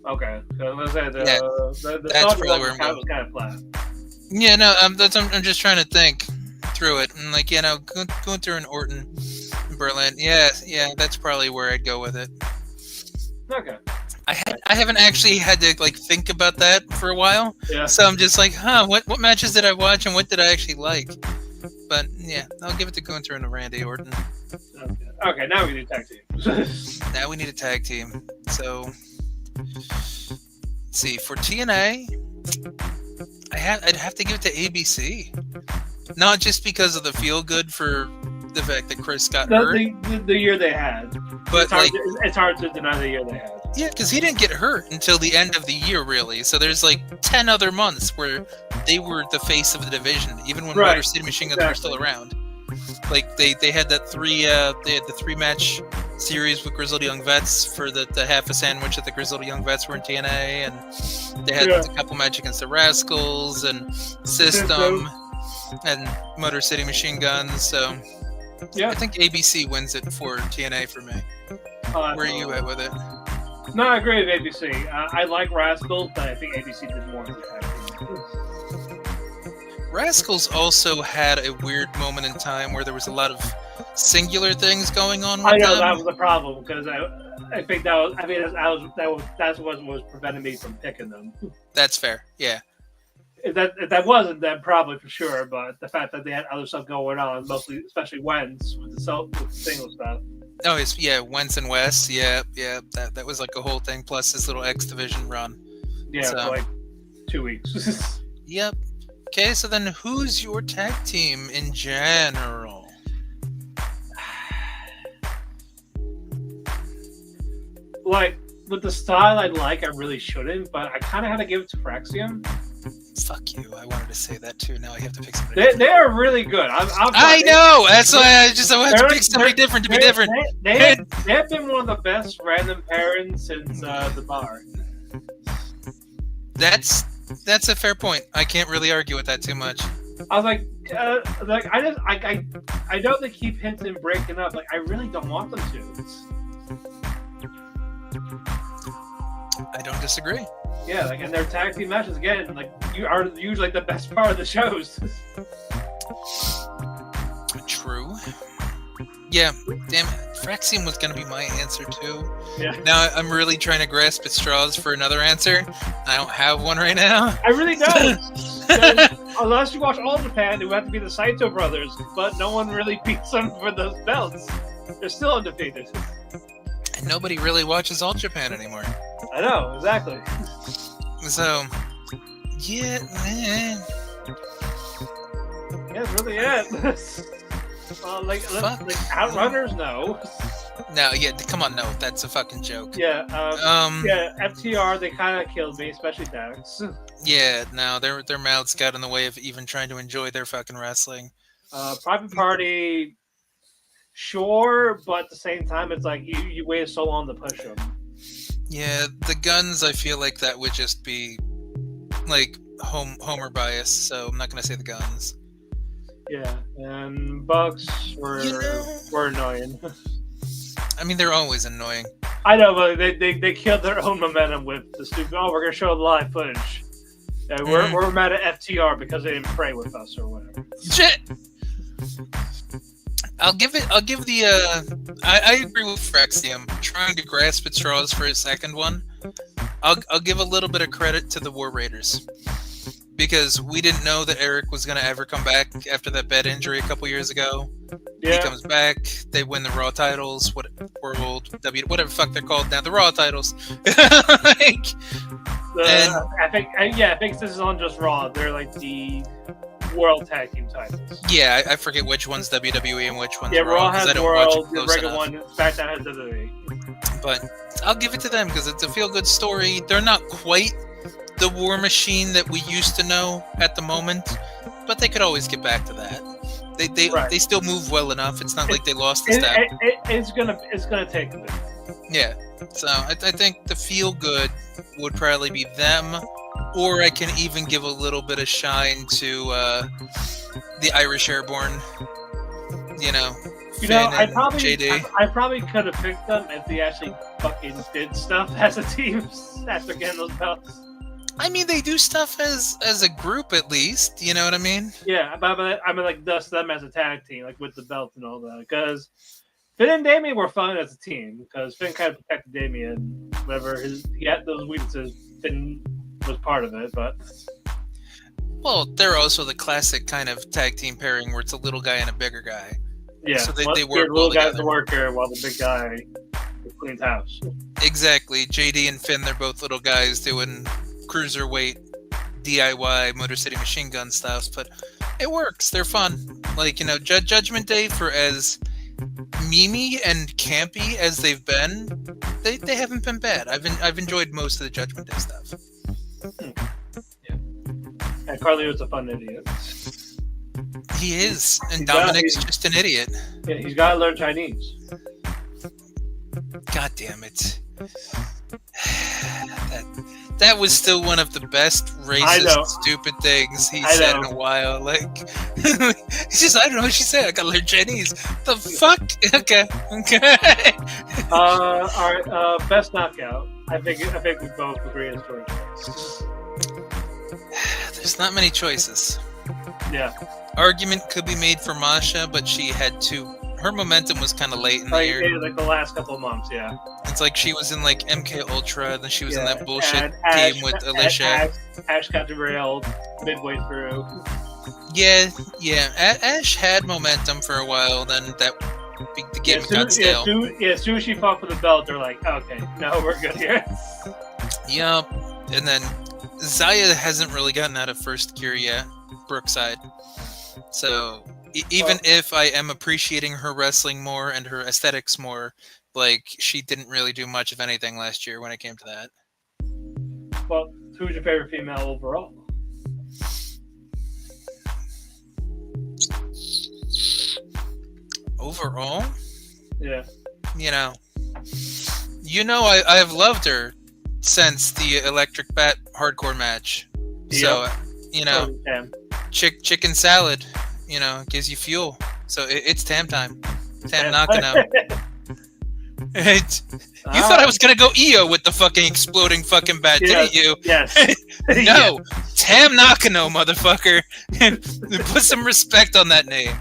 Okay, so let's say the that's Saudi probably one where I'm was kind of flat. Yeah, no, I'm just trying to think through it, and like, Gunther and Orton, in Berlin. Yeah, that's probably where I'd go with it. Okay. I haven't actually had to like think about that for a while. Yeah. So I'm just like, what matches did I watch and what did I actually like? But yeah, I'll give it to Gunther and Randy Orton. Okay, now we need tag team. Now we need a tag team. So let's see, for TNA, I'd have to give it to ABC. Not just because of the feel good for the fact that Chris got hurt. The year they had. But it's hard to deny the year they had. Yeah, because he didn't get hurt until the end of the year, really. So there's like 10 other months where they were the face of the division, even when Motor City Machine Guns were still around. Like they had that the 3-match series with Grizzled Young Vets for the half a sandwich that the Grizzled Young Vets were in TNA, and they had a couple match against the Rascals and System and Motor City Machine Guns. So yeah, I think ABC wins it for TNA for me. Where are you at with it? No, I agree with ABC. I like Rascals, but I think ABC did more. Rascals also had a weird moment in time where there was a lot of singular things going on with I know them. that was the problem because I think that's what was preventing me from picking them. That's fair. Yeah. If that wasn't, then probably for sure. But the fact that they had other stuff going on, mostly, especially Wentz with the single stuff. Oh, Wentz and West. Yeah. That was like a whole thing. Plus his little X Division run. Yeah, for like 2 weeks. Yep. Okay, so then who's your tag team in general? Like, with the style I really shouldn't, but I kind of had to give it to Fraxium. Fuck you. I wanted to say that too. Now I have to pick somebody They are really good. I know! That's why I have to pick somebody different to be different. They have been one of the best random pairings since the bar. That's a fair point. I can't really argue with that too much. I was like I know they keep hinting breaking up. Like, I really don't want them to. I don't disagree. Yeah, like, and their tag team matches again, like, you are usually the best part of the shows. True. Yeah, damn it. Fraxium was gonna be my answer too. Yeah. Now I'm really trying to grasp at straws for another answer. I don't have one right now. I really don't. Unless you watch All Japan, it would have to be the Saito brothers, but no one really beats them for those belts. They're still undefeated. And nobody really watches All Japan anymore. I know, exactly. So, yeah, man. Yeah, that's really it. Like Outrunners, no. No, yeah, come on, no, that's a fucking joke. Yeah, FTR, they kind of killed me, especially Dax. Yeah, no, their mouths got in the way of even trying to enjoy their fucking wrestling. Private Party, sure, but at the same time, it's like you waited so long to push them. Yeah, the Guns, I feel like that would just be like Homer bias, so I'm not gonna say the Guns. Yeah, and Bucks were annoying. I mean, they're always annoying. I know, but they killed their own momentum with the stupid. Oh, we're gonna show the live footage. Yeah, we're mad at FTR because they didn't pray with us or whatever. Shit. I agree with Fraxium. Trying to grasp at straws for his second one. I'll give a little bit of credit to the War Raiders. Because we didn't know that Eric was going to ever come back after that bad injury a couple years ago. Yeah. He comes back. They win the Raw titles. Whatever the fuck they're called now. The Raw titles. I think this is on just Raw. They're like the World Tag Team titles. Yeah, I forget which one's WWE and which one's Raw. Raw has World, the regular one. SmackDown has WWE. But I'll give it to them because it's a feel-good story. They're not quite the War Machine that we used to know at the moment, but they could always get back to that. They still move well enough. It's not like they lost the step. It's gonna take a bit. Yeah, so I think the feel good would probably be them Or I can even give a little bit of shine to the Irish Airborne. You know, You know, Finn and JD. I probably could have picked them if they actually fucking did stuff as a team after getting those belts. I mean, they do stuff as a group at least. You know what I mean? Yeah, but I mean, like, dust them as a tag team, like with the belt and all that. Because Finn and Damien were fun as a team. Because Finn kind of protected Damien whenever he had those weaknesses. Finn was part of it, but Well, they're also the classic kind of tag team pairing where it's a little guy and a bigger guy. yeah, So they the work little well guy's together. the worker while the big guy cleans house. Exactly. JD and Finn, they're both little guys doing cruiserweight DIY Motor City Machine Gun stuff, but it works. They're fun. Like, you know, Judgment Day, for as memey and campy as they've been, they haven't been bad. I've enjoyed most of the Judgment Day stuff. And Carlito's a fun idiot. He is, and He's Dominic's just an idiot. Yeah, he's got to learn Chinese. God damn it. That was still one of the best racist, stupid things he said in a while. Like, he's just, I don't know what she said. I gotta learn Chinese. The fuck? Okay. All right. Best knockout. I think we both agree it's George. There's not many choices. Yeah. Argument could be made for Masha, but she had to. Her momentum was kind of late in the year. Like the last couple of months, yeah. It's like she was in like MK Ultra, then she was in that bullshit and team with Alicia. Ash got derailed midway through. Yeah. Ash had momentum for a while, then the gimmick got stale. As soon as she fought for the belt, they're like, okay, no, we're good here. Yep. And then Zaya hasn't really gotten out of first gear yet, Brookside. So even if I am appreciating her wrestling more and her aesthetics more, like, she didn't really do much of anything last year when it came to that. Well, who's your favorite female overall? Overall? Yeah. You know I've loved her since the Electric Bat hardcore match. So, chicken salad, gives you fuel. So it's Tam time. Tam Nakano. You thought I was gonna go EO with the fucking exploding fucking bat, didn't you? Yes. No, Yes. Tam Nakano, motherfucker. Put some respect on that name.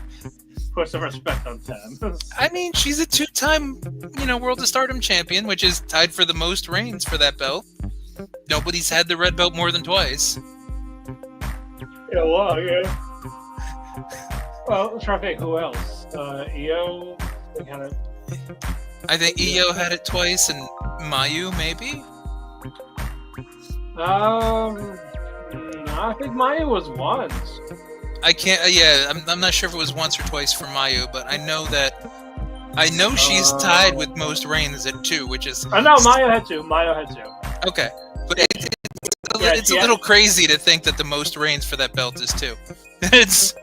Put some respect on Tam. I mean, she's a two-time, World of Stardom champion, which is tied for the most reigns for that belt. Nobody's had the red belt more than twice. Yeah, well, yeah. Well, let's try to think who else. EO, they kind of. I think EO had it twice, and Mayu maybe. I think Mayu was once. I can't. I'm not sure if it was once or twice for Mayu, but I know she's tied with most reigns at 2, which is. Oh no, Mayu had 2. Okay, but it's a little crazy to think that the most reigns for that belt is 2. It's.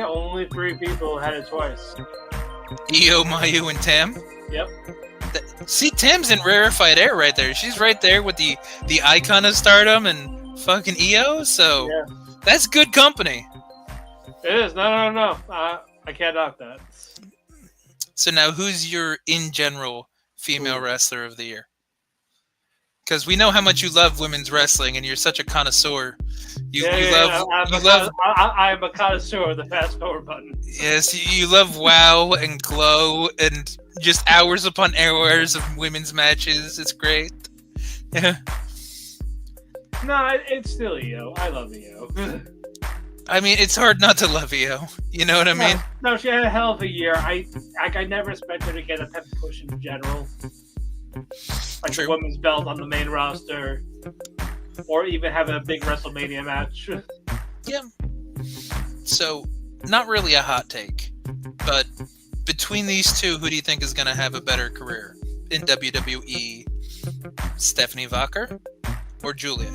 Only 3 people had it twice. EO, Mayu, and Tam. Yep. See, Tam's in rarefied air right there. She's right there with the icon of Stardom and fucking EO. So that's good company. It is. No. I can't knock that. So now, who's your in general female wrestler of the year? Because we know how much you love women's wrestling, and you're such a connoisseur. I am a connoisseur of the fast forward button. Yes, you love WoW and Glow and just hours upon hours of women's matches. It's great. Yeah. No, it's still EO. I love EO. I mean, it's hard not to love EO. You know what I mean? No, she had a hell of a year. I never expected her to get a pep push in general. Like True. a women's belt on the main roster. Or even have a big WrestleMania match. Yeah. So, not really a hot take. But between these two, who do you think is going to have a better career in WWE? Stephanie Vacher or Julia?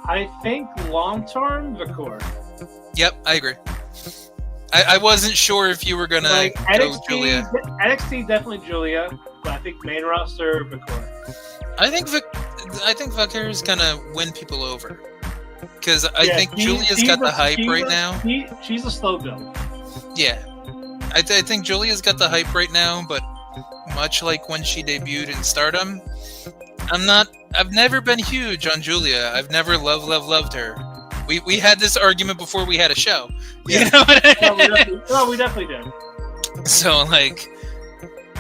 I think long term, Vacher. Yep, I agree. I wasn't sure if you were gonna Like go NXT, Julia. NXT definitely Julia, but I think main roster Victoria. I think Vaquer is gonna win people over because I think Julia's got the hype right now. She's a slow build. Yeah, I think Julia's got the hype right now, but much like when she debuted in Stardom, I've never been huge on Julia. I've never loved her. We had this argument before we had a show. Yeah. You know what I mean? we definitely did. So, like,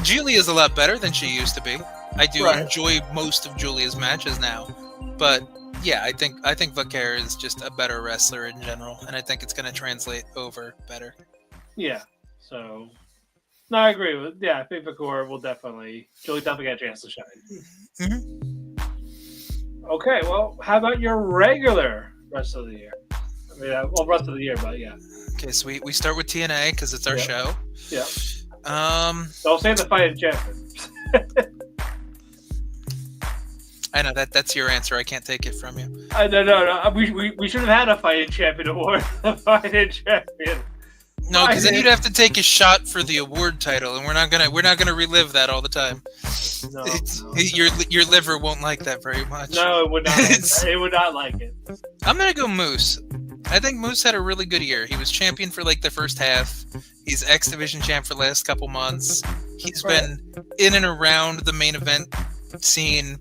Julia's a lot better than she used to be. I do enjoy most of Julia's matches now. But, yeah, I think Vaquer is just a better wrestler in general, and I think it's going to translate over better. Yeah, so... No, I agree with. Yeah, I think Vaquer will definitely. Julie definitely get a chance to shine. Mm-hmm. Okay, well, how about your regular rest of the year? I mean, rest of the year, but yeah. Okay, so we start with TNA because it's our show. Yeah. Don't say the fighting champion. I know that's your answer. I can't take it from you. No. We should have had a fighting champion award. A fighting champion. No, because then you'd have to take a shot for the award title, and we're not gonna relive that all the time. No. Your liver won't like that very much. No, it would not. It would not like it. I'm gonna go Moose. I think Moose had a really good year. He was champion for like the first half. He's X Division champ for the last couple months. He's been in and around the main event scene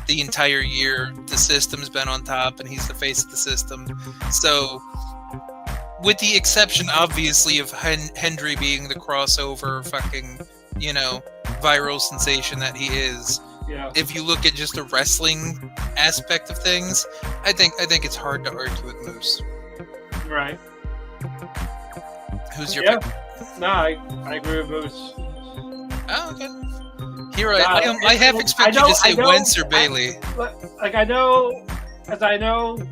the entire year. The system's been on top, and he's the face of the system. So, with the exception, obviously, of Hendry being the crossover fucking, viral sensation that he is. Yeah. If you look at just the wrestling aspect of things, I think it's hard to argue with Moose. Right. Who's your pick? No, I agree with Moose. Oh, okay. Here I have expected you to say Wentz or Bailey. I know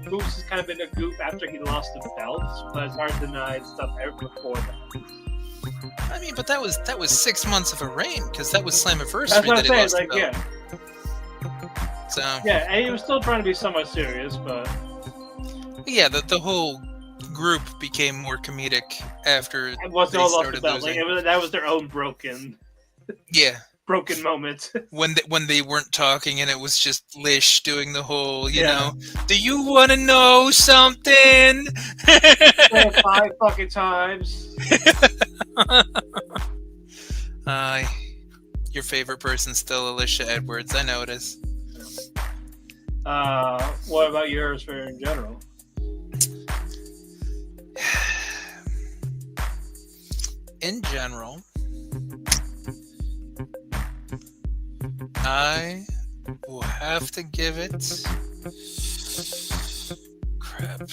Moose has kind of been a goof after he lost the belts, but it's hard to deny stuff before that. I mean, but that was 6 months of a reign, because that was Slammiversary. That's what I'm saying, like, yeah. So yeah, and he was still trying to be somewhat serious, but yeah, the whole group became more comedic after once they all lost the belt. losing. Like, that was their own broken moment. when they weren't talking and it was just Lish doing the whole, do you want to know something? 5 fucking times. Your favorite person's still Alicia Edwards. I know it is. What about yours for in general? In general, I will have to give it... Crap.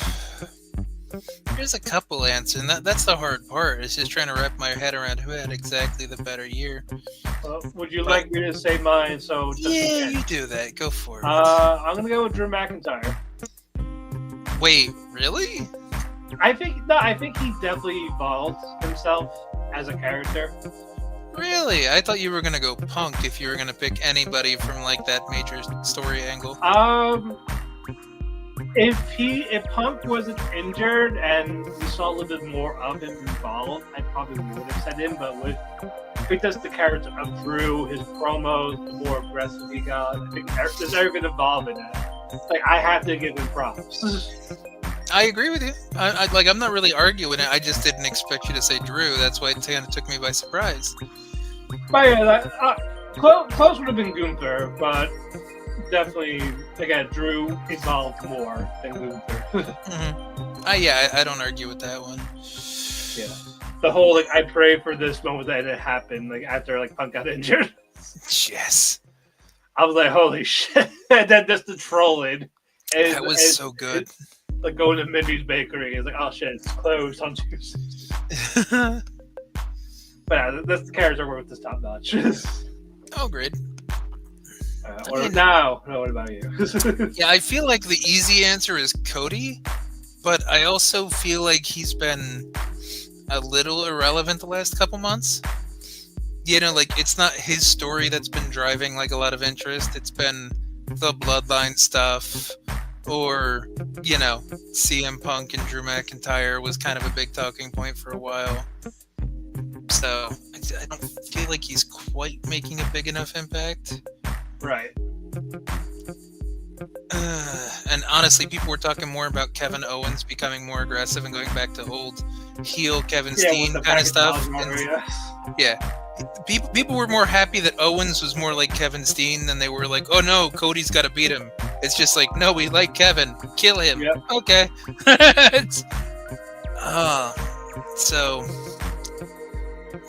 There's a couple answers, and that's the hard part. It's just trying to wrap my head around who had exactly the better year. Would you like me to say mine? So yeah, you do that. Go for it. I'm gonna go with Drew McIntyre. Wait, really? I think he definitely evolved himself as a character. Really? I thought you were gonna go Punk if you were gonna pick anybody from like that major story angle. If Punk wasn't injured and we saw a little bit more of him involved, I probably would have said him. But because the character of Drew, his promos, the more aggressive he got, I think there's everything involved in that. Like, I have to give him props. I agree with you. I'm not really arguing it. I just didn't expect you to say Drew. That's why it kind of took me by surprise. But yeah, close would have been Gunther, but definitely, again, Drew evolved more than Gunther. Mm-hmm. I don't argue with that one. Yeah. The whole, like, I pray for this moment that it happened, like, after, like, Punk got injured. Yes. I was like, holy shit. And then just the trolling. That was so good. Like, going to Mindy's Bakery. It's like, oh shit, it's closed on Tuesday. But yeah, that's the character we're with this top notch. Oh, great. What about you? Yeah, I feel like the easy answer is Cody, but I also feel like he's been a little irrelevant the last couple months. Like, it's not his story that's been driving like a lot of interest. It's been the Bloodline stuff, or CM Punk and Drew McIntyre was kind of a big talking point for a while. So I don't feel like he's quite making a big enough impact. Right. And honestly, people were talking more about Kevin Owens becoming more aggressive and going back to old heel Kevin Steen kind of stuff. Yeah. People were more happy that Owens was more like Kevin Steen than they were like, oh no, Cody's got to beat him. It's just like, no, we like Kevin. Kill him. Yep. Okay. So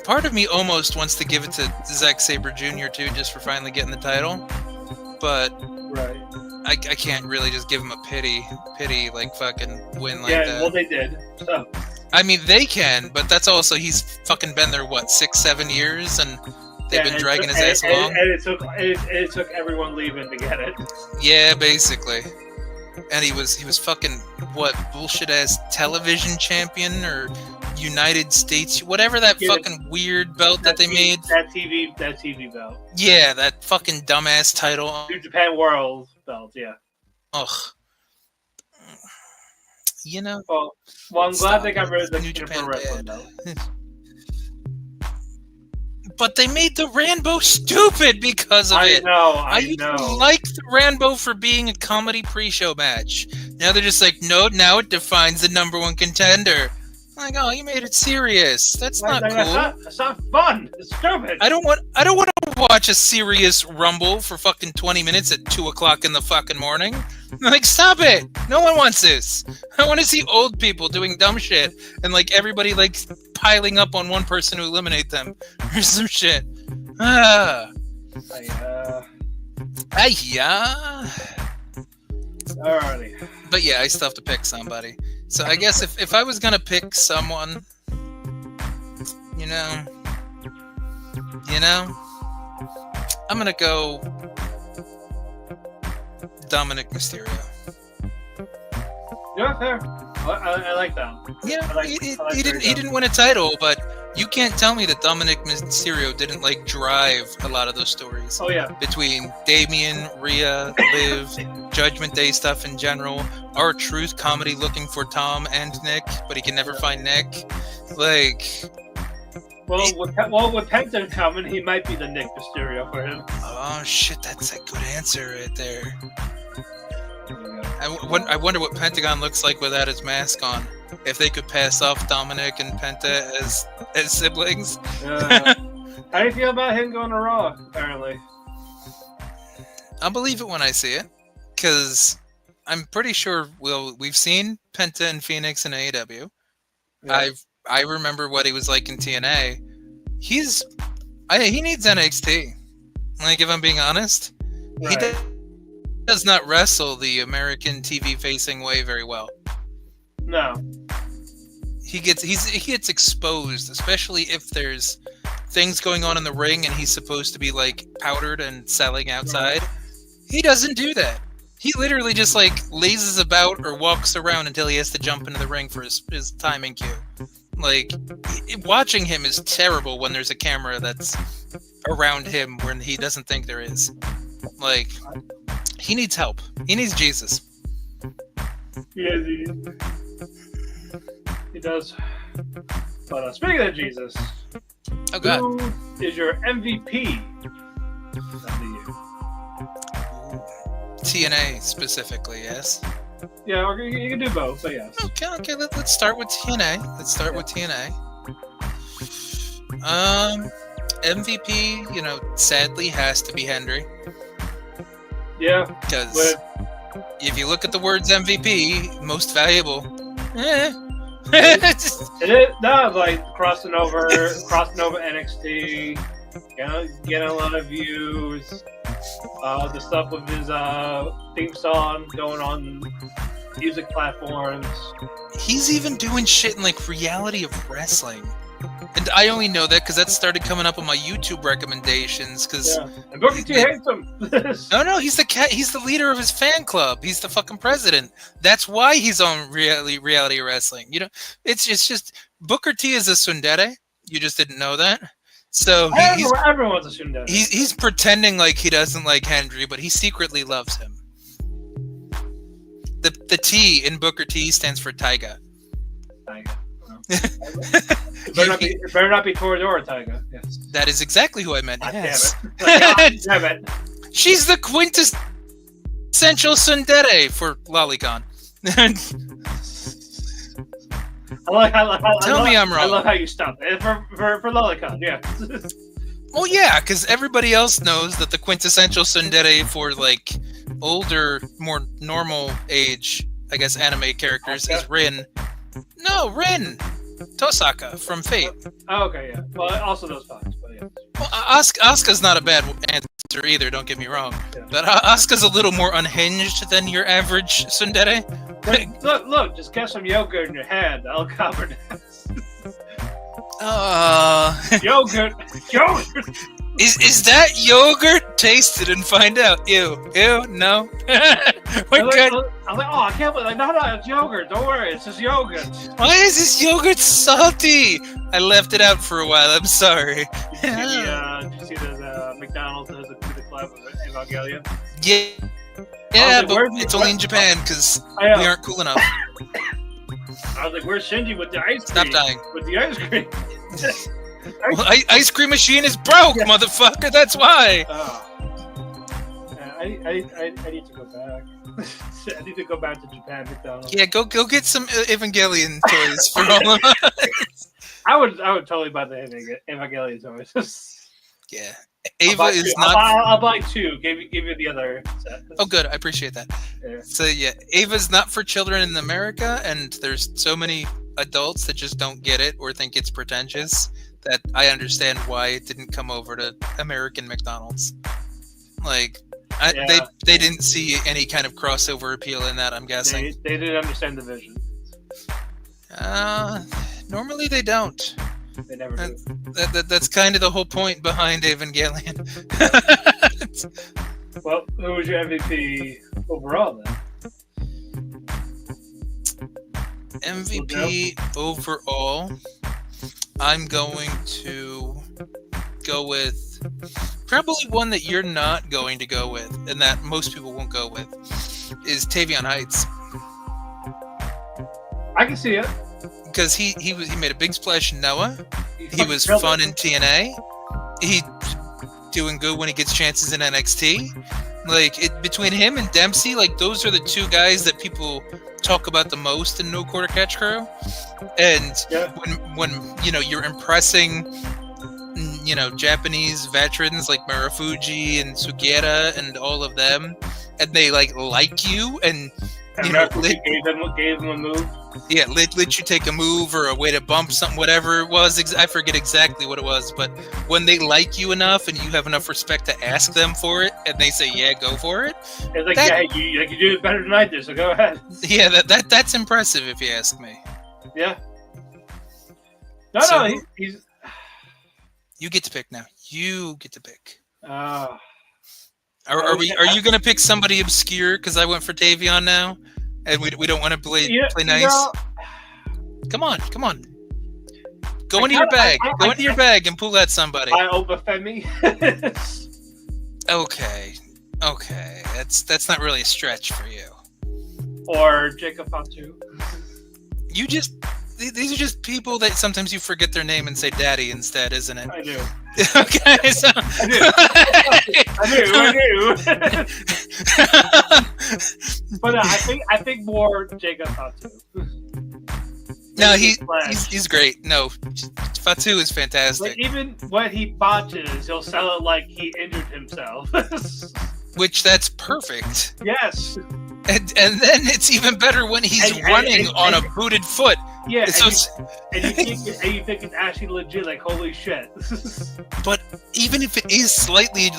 part of me almost wants to give it to Zack Sabre Jr. too, just for finally getting the title. But right. I can't really just give him a pity like fucking win like that. Yeah, well they did. So. I mean, they can, but that's also, he's fucking been there, 6-7 years, and they've been dragging his ass along. And it took everyone leaving to get it. Yeah, basically. And he was fucking, bullshit-ass television champion, or United States, whatever that fucking weird belt that they made. That TV belt. Yeah, that fucking dumbass title. New Japan World belt, yeah. Ugh. Well, I'm glad they got rid of the New Japan Wrestling belt. But they made the Rambo stupid because of it. I know. Like the Rambo for being a comedy pre-show match. Now they're just like, no, now it defines the number one contender. I'm like, oh, you made it serious. That's not cool. That's not fun. It's stupid. I don't want to watch a serious Rumble for fucking 20 minutes at 2:00 in the fucking morning. I'm like, stop it. No one wants this. I want to see old people doing dumb shit and like everybody like piling up on one person to eliminate them or some shit. Alrighty. But yeah, I still have to pick somebody. So I guess if I was gonna pick someone, I'm gonna go Dominic Mysterio. Yeah, fair. I like that. Yeah, he didn't win a title, but you can't tell me that Dominic Mysterio didn't like drive a lot of those stories. Oh yeah. Between Damien, Rhea, Liv, Judgment Day stuff in general, R-Truth comedy looking for Tom and Nick, but he can never find Nick. Like. With Penta coming, he might be the Nick Mysterio for him. Oh shit, that's a good answer right there. I wonder what Pentagon looks like without his mask on. If they could pass off Dominic and Penta as siblings. How do you feel about him going to Raw, apparently? I'll believe it when I see it. Because I'm pretty sure we've seen Penta and Phoenix in AEW. Yeah. I remember what he was like in TNA. He needs NXT. Like, if I'm being honest. Right. He does not wrestle the American TV facing way very well. No. He gets exposed, especially if there's things going on in the ring and he's supposed to be like powdered and selling outside. Right. He doesn't do that. He literally just like lazes about or walks around until he has to jump into the ring for his timing cue. Like, watching him is terrible when there's a camera that's around him when he doesn't think there is. Like, he needs help. He needs Jesus. Yeah, he does. But speaking of Jesus, oh God, who is your MVP of the year? TNA specifically, yes. Yeah, you can do both, but yes. Okay. Let's start with TNA. With TNA. MVP, sadly has to be Hendry. Yeah. Because if you look at the words MVP, most valuable. It is like crossing over NXT, getting a lot of views. The stuff with his theme song going on music platforms. He's even doing shit in like reality of wrestling. And I only know that because that started coming up on my YouTube recommendations. Because and Booker T hates him. No, he's the leader of his fan club. He's the fucking president. That's why he's on reality wrestling. It's just Booker T is a tsundere. You just didn't know that. So everyone's a tsundere. He's pretending like he doesn't like Hendry, but he secretly loves him. the T in Booker T stands for Taiga. Taiga. It better not be Toradora Taiga. Yes. That is exactly who I meant. Yes. Damn it. She's the quintessential tsundere for Lolicon. Tell me I'm wrong. I love how you stopped it. For Lolicon, yeah. Well, yeah, because everybody else knows that the quintessential tsundere for like older, more normal age, I guess, anime characters is Rin. No, Rin! Tosaka from Fate. Oh, okay, yeah. Well, also those times, but yeah. Well, Asuka's not a bad answer either, don't get me wrong. Yeah. But Asuka's a little more unhinged than your average tsundere. Look, just get some yogurt in your hand. I'll cover that. Yogurt! Is that yogurt? Taste it and find out. Ew, no. I'm like, oh, I can't believe, no, it's yogurt. Don't worry, it's just yogurt. Why is this yogurt salty? I left it out for a while. I'm sorry. Did you see that McDonald's has a collab with Evangelion? Yeah, but it's only in Japan because we aren't cool enough. I was like, where's Shinji with the ice cream? Stop dying. With the ice cream. Well, ice cream machine is broke, motherfucker. That's why. I need to go back. I need to go back to Japan, McDonald's. Yeah, go get some Evangelion toys for all of us. I would totally buy the Evangelion toys. Yeah, Ava is not. I'll buy two. Give you the other set. Oh, good. I appreciate that. Yeah. So yeah, Ava's not for children in America, and there's so many adults that just don't get it or think it's pretentious that I understand why it didn't come over to American McDonald's. Like, they didn't see any kind of crossover appeal in that, I'm guessing. They didn't understand the vision. Normally they don't. They never do. That's kind of the whole point behind Evangelion. Well, who was your MVP overall then? MVP overall, I'm going to go with probably one that you're not going to go with, and that most people won't go with, is Tavion Heights. I can see it. Because he made a big splash in Noah. He was fun in TNA. He's doing good when he gets chances in NXT. Like, between him and Dempsey, like, those are the two guys that people talk about the most in No Quarter Catch Crew. And when you're impressing, Japanese veterans like Marufuji and Sugiura and all of them, and they like you and gave them a move. Yeah, let you take a move or a way to bump something, whatever it was. I forget exactly what it was, but when they like you enough and you have enough respect to ask them for it, and they say, "Yeah, go for it." It's like, you do it better than I do, so go ahead. Yeah, that's impressive if you ask me. Yeah. He's. You get to pick now. You get to pick. Are you gonna pick somebody obscure? Because I went for Tavion now. And we don't want to play nice. Come on. Go into your bag. Go into your bag and pull out somebody. I Obafemi. Okay. That's not really a stretch for you. Or Jacob Fatu. These are just people that sometimes you forget their name and say daddy instead, isn't it? I do. Okay, so I do. But I think more Jacob Fatu. No, he's great. No, Fatu is fantastic. Like, even when he botches, he'll sell it like he injured himself. Which that's perfect. Yes. And then it's even better when he's running on a booted foot. Yeah, and you think it's actually legit, like, holy shit. But even if it is slightly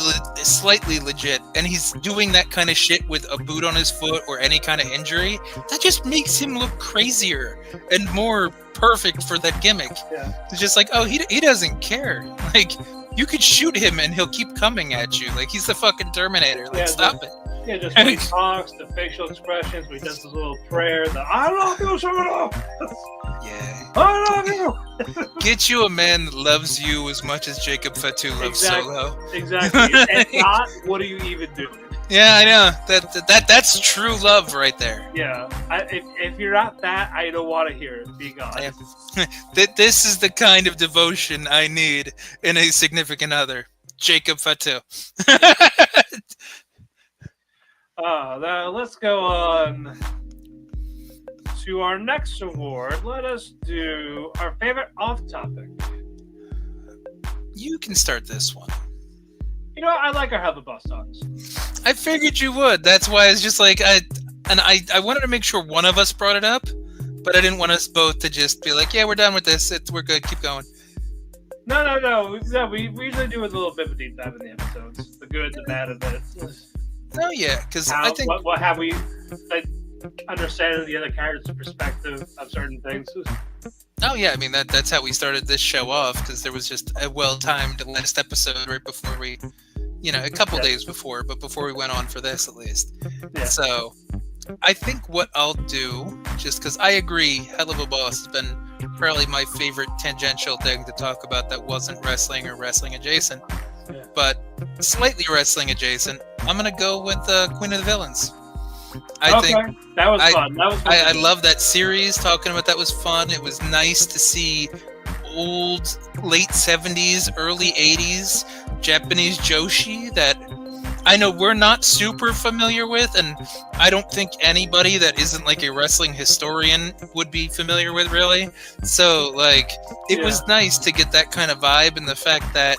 legit, and he's doing that kind of shit with a boot on his foot or any kind of injury, that just makes him look crazier and more perfect for that gimmick. Yeah. It's just like, oh, he doesn't care. Like, you could shoot him and he'll keep coming at you. Like, he's the fucking Terminator. Like, stop it. Yeah, just when he talks, the facial expressions, when he does his little prayer, I love you, Solo! Yeah. I love you! Get you a man that loves you as much as Jacob Fatu loves Solo. Exactly. And not, what are you even doing? Yeah, I know. That's true love right there. Yeah. If you're not that, I don't want to hear it. Be gone. This is the kind of devotion I need in a significant other. Jacob Fatou. Now let's go on to our next award. Let us do our favorite off-topic. You can start this one. You know, I like our How the Boss Talks. I figured you would. That's why it's just like I wanted to make sure one of us brought it up, but I didn't want us both to just be like, yeah, we're done with this. We're good. Keep going. No. We usually do a little bit of a deep dive in the episodes, the good, the bad of it. Oh yeah, because I think what have we like understanding the other character's perspective of certain things. Oh yeah, I mean that's how we started this show off, because there was just a well-timed last episode right before we, a couple days before, but before we went on for this at least. Yeah. So I think what I'll do, just because I agree, Hell of a Boss has been probably my favorite tangential thing to talk about that wasn't wrestling or wrestling adjacent, but slightly wrestling adjacent. I'm gonna go with Queen of the Villains. I think that was fun. I love that series. Talking about that was fun. It was nice to see old late 70s, early 80s Japanese Joshi that I know we're not super familiar with, and I don't think anybody that isn't like a wrestling historian would be familiar with, really. So like it was nice to get that kind of vibe, and the fact that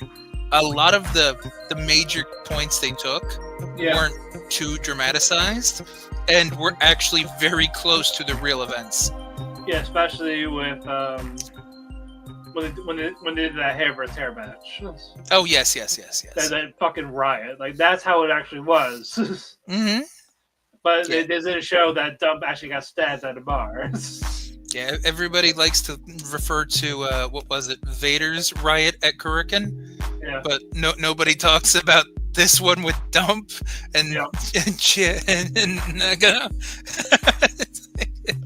a lot of the major points they took weren't too dramatized and were actually very close to the real events. Yeah, especially with when they did that hair versus hair match. Oh yes. That fucking riot. Like that's how it actually was. Mm-hmm. But it didn't show that Dump actually got stabbed at a bar. Yeah, everybody likes to refer to what was it, Vader's riot at Kurikan. Yeah. But nobody talks about this one with Dump and Naga.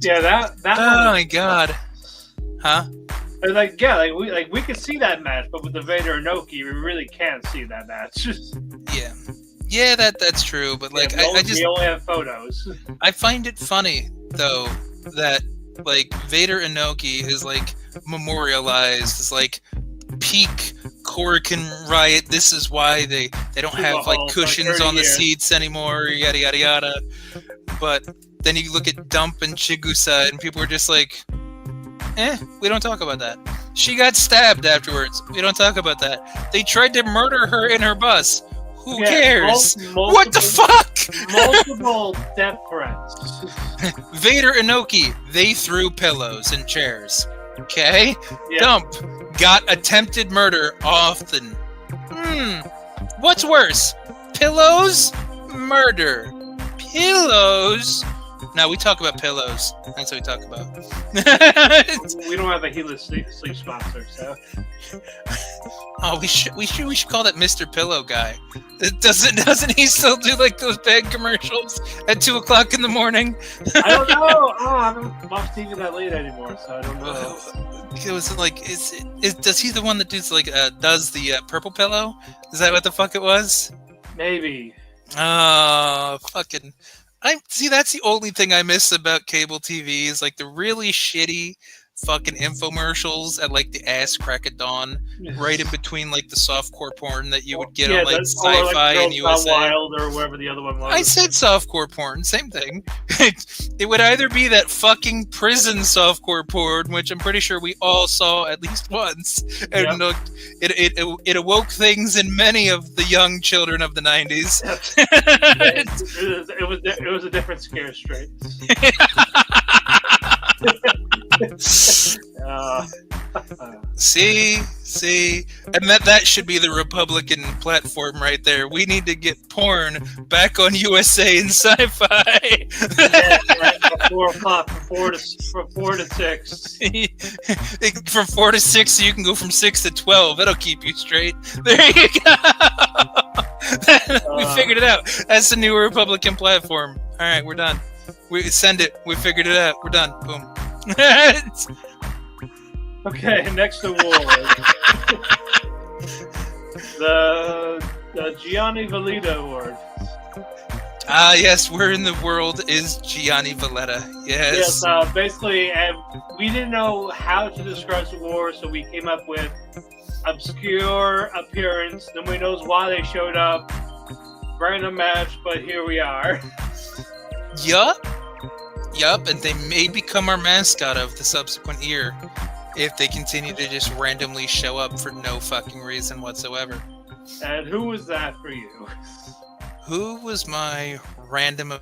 Yeah, that. Oh my god. Huh? We could see that match, but with the Vader Inoki, we really can't see that match. Yeah, that's true. But like, we only have photos. I find it funny though that like Vader Inoki is like memorialized as like peak Korakuen riot. This is why they don't have like cushions on the seats anymore. Yada yada yada. But then you look at Dump and Chigusa, and people are just like, we don't talk about that. She got stabbed afterwards. We don't talk about that. They tried to murder her in her bus. Who cares? What the fuck? Multiple death threats. Vader Inoki, they threw pillows and chairs. Okay? Yeah. Dump got attempted murder often. What's worse? Pillows? Murder. Pillows? No, we talk about pillows. That's what we talk about. We don't have a Heatless sleep sponsor, so. Oh, we should call that Mr. Pillow Guy. Doesn't he still do like those bad commercials at 2:00 in the morning? I don't know. I don't watch TV that late anymore, so I don't know. It was like, does he the one that does the purple pillow? Is that what the fuck it was? Maybe. Oh, fucking. That's the only thing I miss about cable TV is like the really shitty fucking infomercials at like the ass crack of dawn, right in between like the softcore porn that you would get on like Sci-Fi and USA. Wild or wherever the other one was. I said softcore porn, same thing. It would either be that fucking prison softcore porn, which I'm pretty sure we all saw at least once, and it awoke things in many of the young children of the 90s. It was a different scare straight. See, and that should be the Republican platform right there. We need to get porn back on USA and Sci-Fi. At 4 o'clock, from 4 to 6. From 4 to 6, so you can go from 6 to 12. That'll keep you straight. There you go. We figured it out. That's the new Republican platform. All right, we're done. We send it. We figured it out. We're done. Boom. Okay, next award. the Gianni Valleta Award. Yes, we're in the world is Gianni Valleta. Yes. Yes, basically, and we didn't know how to describe the war, so we came up with obscure appearance. Nobody knows why they showed up. Random match, but here we are. Yup, and they may become our mascot of the subsequent year if they continue to just randomly show up for no fucking reason whatsoever. And who was that for you? Who was my random...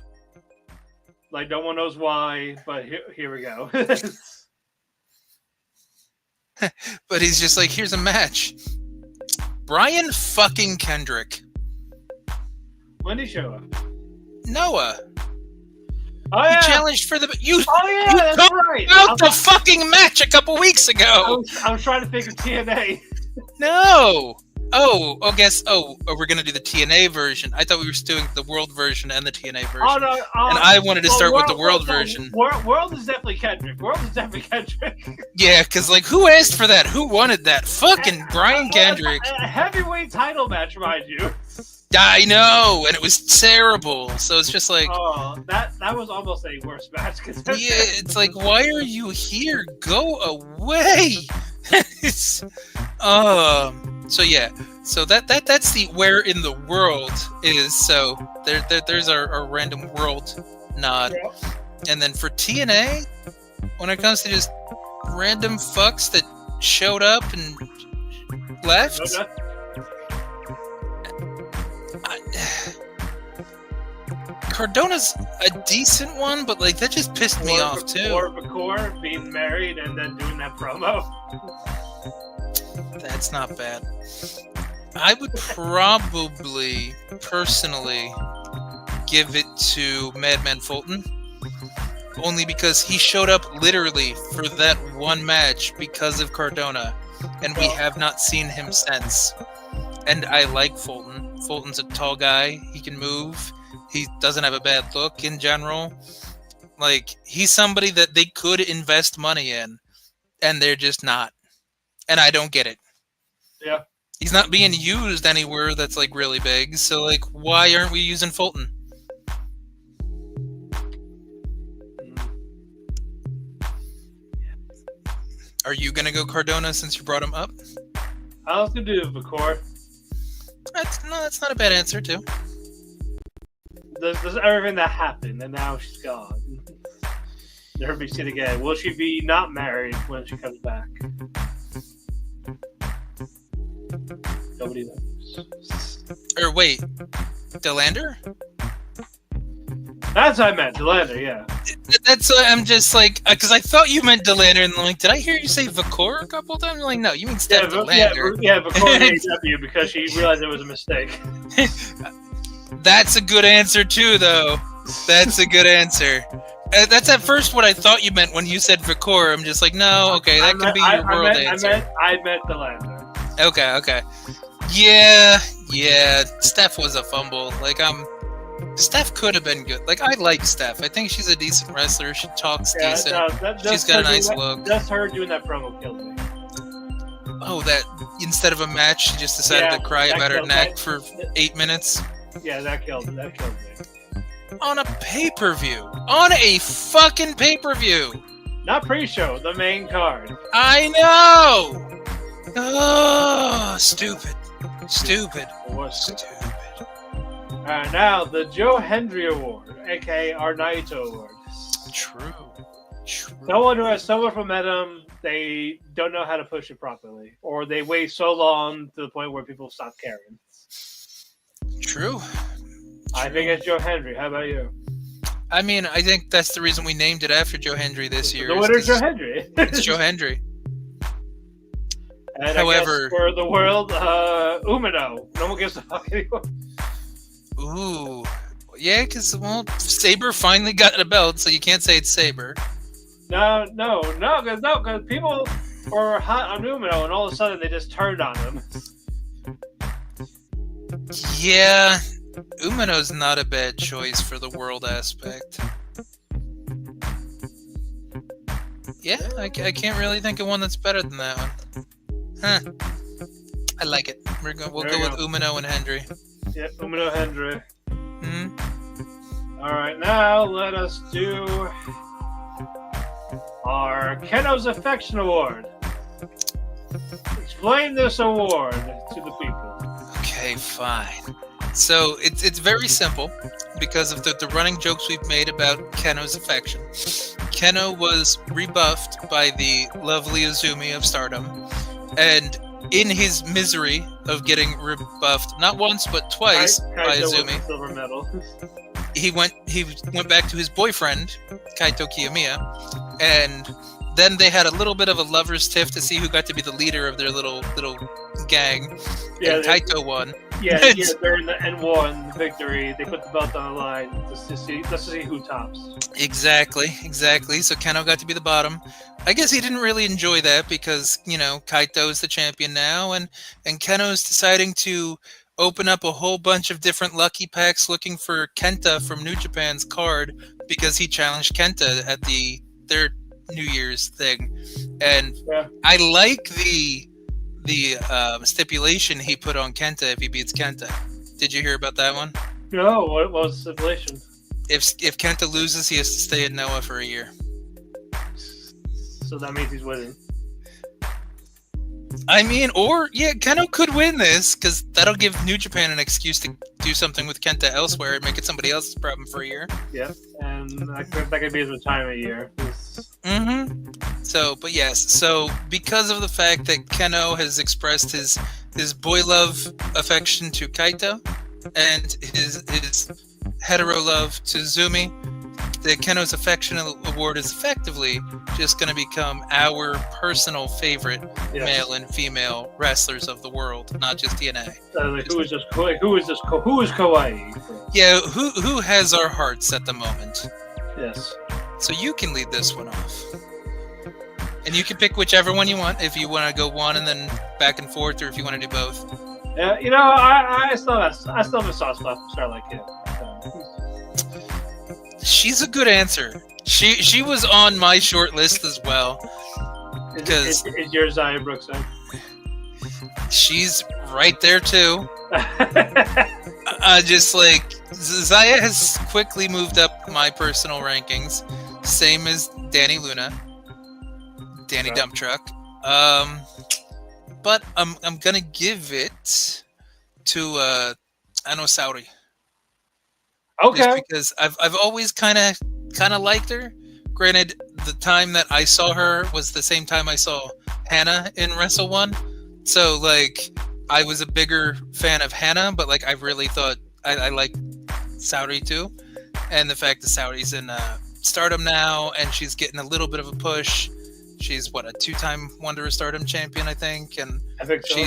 Like, no one knows why, but here we go. But he's just like, here's a match. Brian fucking Kendrick. When did he show up? Noah. Oh, yeah. He challenged for the... Oh, yeah, that's right. About the fucking match a couple weeks ago. I was trying to think of TNA. No. We're going to do the TNA version. I thought we were doing the world version and the TNA version. Oh, no. And I wanted to start with the world version. World is definitely Kendrick. Yeah, because, like, who asked for that? Who wanted that? Fucking Brian Kendrick. A heavyweight title match, mind you. I know, and it was terrible. So it's just like... Oh, that was almost a worse match. Yeah, it's like, why are you here? Go away! So yeah, so that's the where in the world is. So there's our random world nod, Yeah. And then for TNA, when it comes to just random fucks that showed up and left, Cardona's a decent one, but like that just pissed me off too. Or Bakor being married and then doing that promo. That's not bad. I would probably, personally, give it to Madman Fulton. Only because he showed up literally for that one match because of Cardona. And we have not seen him since. And I like Fulton. Fulton's a tall guy. He can move. He doesn't have a bad look in general. Like, he's somebody that they could invest money in. And they're just not. And I don't get it. Yeah. He's not being used anywhere that's like really big. So like, why aren't we using Fulton? Are you gonna go Cardona since you brought him up? I was gonna do Bakor. That's not a bad answer too. There's everything that happened, and now she's gone. Never be seen again. Will she be not married when she comes back? Nobody knows. Or wait, Delander? That's what I meant, Delander, yeah. That's why I'm just like, because I thought you meant Delander, and I'm like, did I hear you say Vakor a couple of times? I'm like, no, you mean Steph Delander. Yeah, Vakor named W because she realized it was a mistake. That's a good answer too, though. That's a good anser. That's at first what I thought you meant when you said Vakor. I'm just like, no, okay, that could be your world answer. I meant Delander. Okay. Yeah. Steph was a fumble. Like, Steph could have been good. Like, I like Steph. I think she's a decent wrestler. She talks decent. She's got a nice look. Just her doing that promo killed me. Oh, that instead of a match, she just decided to cry about her neck for 8 minutes. Yeah, that killed me. On a pay-per-view. On a fucking pay-per-view. Not pre-show, the main card. I know! Oh, stupid. Alright, now the Joe Hendry Award, aka our Naito Award. True. Someone who has so much momentum, they don't know how to push it properly. Or they wait so long to the point where people stop caring. True. I think it's Joe Hendry. How about you? I mean, I think that's the reason we named it after Joe Hendry this year. The winner's Joe Hendry. It's Joe Hendry. And however, I guess for the world, Umino. No one gives a fuck anymore. Ooh. Yeah, because, well, Saber finally got a belt, so you can't say it's Saber. No, because people were hot on Umino, and all of a sudden they just turned on him. Yeah, Umino's not a bad choice for the world aspect. Yeah, I can't really think of one that's better than that one. Huh. I like it. We'll go with Umino and Hendry. Yeah, Umino Hendry. All right, now let us do our Kenoh's Affection Award. Explain this award to the people. Okay, fine. So it's very simple because of the running jokes we've made about Kenoh's affection. Kenoh was rebuffed by the lovely Izumi of Stardom, and in his misery of getting rebuffed not once but twice by Izumi, silver medal. he went back to his boyfriend Kaito Kiyomiya, and then they had a little bit of a lover's tiff to see who got to be the leader of their little gang. Yeah, and Kaito won. Yeah, during the N1 victory, they put the belt on the line just to see who tops. Exactly. So Kenoh got to be the bottom. I guess he didn't really enjoy that because, Kaito is the champion now, and Kenoh's deciding to open up a whole bunch of different lucky packs looking for Kenta from New Japan's card because he challenged Kenta at their New Year's thing. And I like the stipulation he put on Kenta if he beats Kenta. Did you hear about that one? No, what was the stipulation? If Kenta loses, he has to stay in Noah for a year. So that means he's winning. I mean, Kenoh could win this because that'll give New Japan an excuse to do something with Kenta elsewhere and make it somebody else's problem for a year. Yeah, and that could be his retirement year. So because of the fact that Kenoh has expressed his boy love affection to Kaito and his hetero love to Zumi, the Kenoh's Affection Award is effectively just going to become our personal favorite male and female wrestlers of the world, not just TNA. Who is kawaii? Yeah, who has our hearts at the moment? Yes. So you can lead this one off. And you can pick whichever one you want, if you want to go one and then back and forth, or if you want to do both. Yeah, I still have a soft spot for Starlight Kid. She's a good answer. She was on my short list as well. Is your Zaya Brooks on? She's right there too. Just like Zaya has quickly moved up my personal rankings, same as Danny Luna, Danny Dump Truck. But I'm gonna give it to Ano Sauri. Okay. Just because I've always kind of liked her. Granted, the time that I saw her was the same time I saw Hannah in Wrestle 1. So, I was a bigger fan of Hannah, but, I really thought I liked Sauri, too. And the fact that Sauri's in Stardom now, and she's getting a little bit of a push. She's, a 2-time Wonder of Stardom champion, I think. And I think so.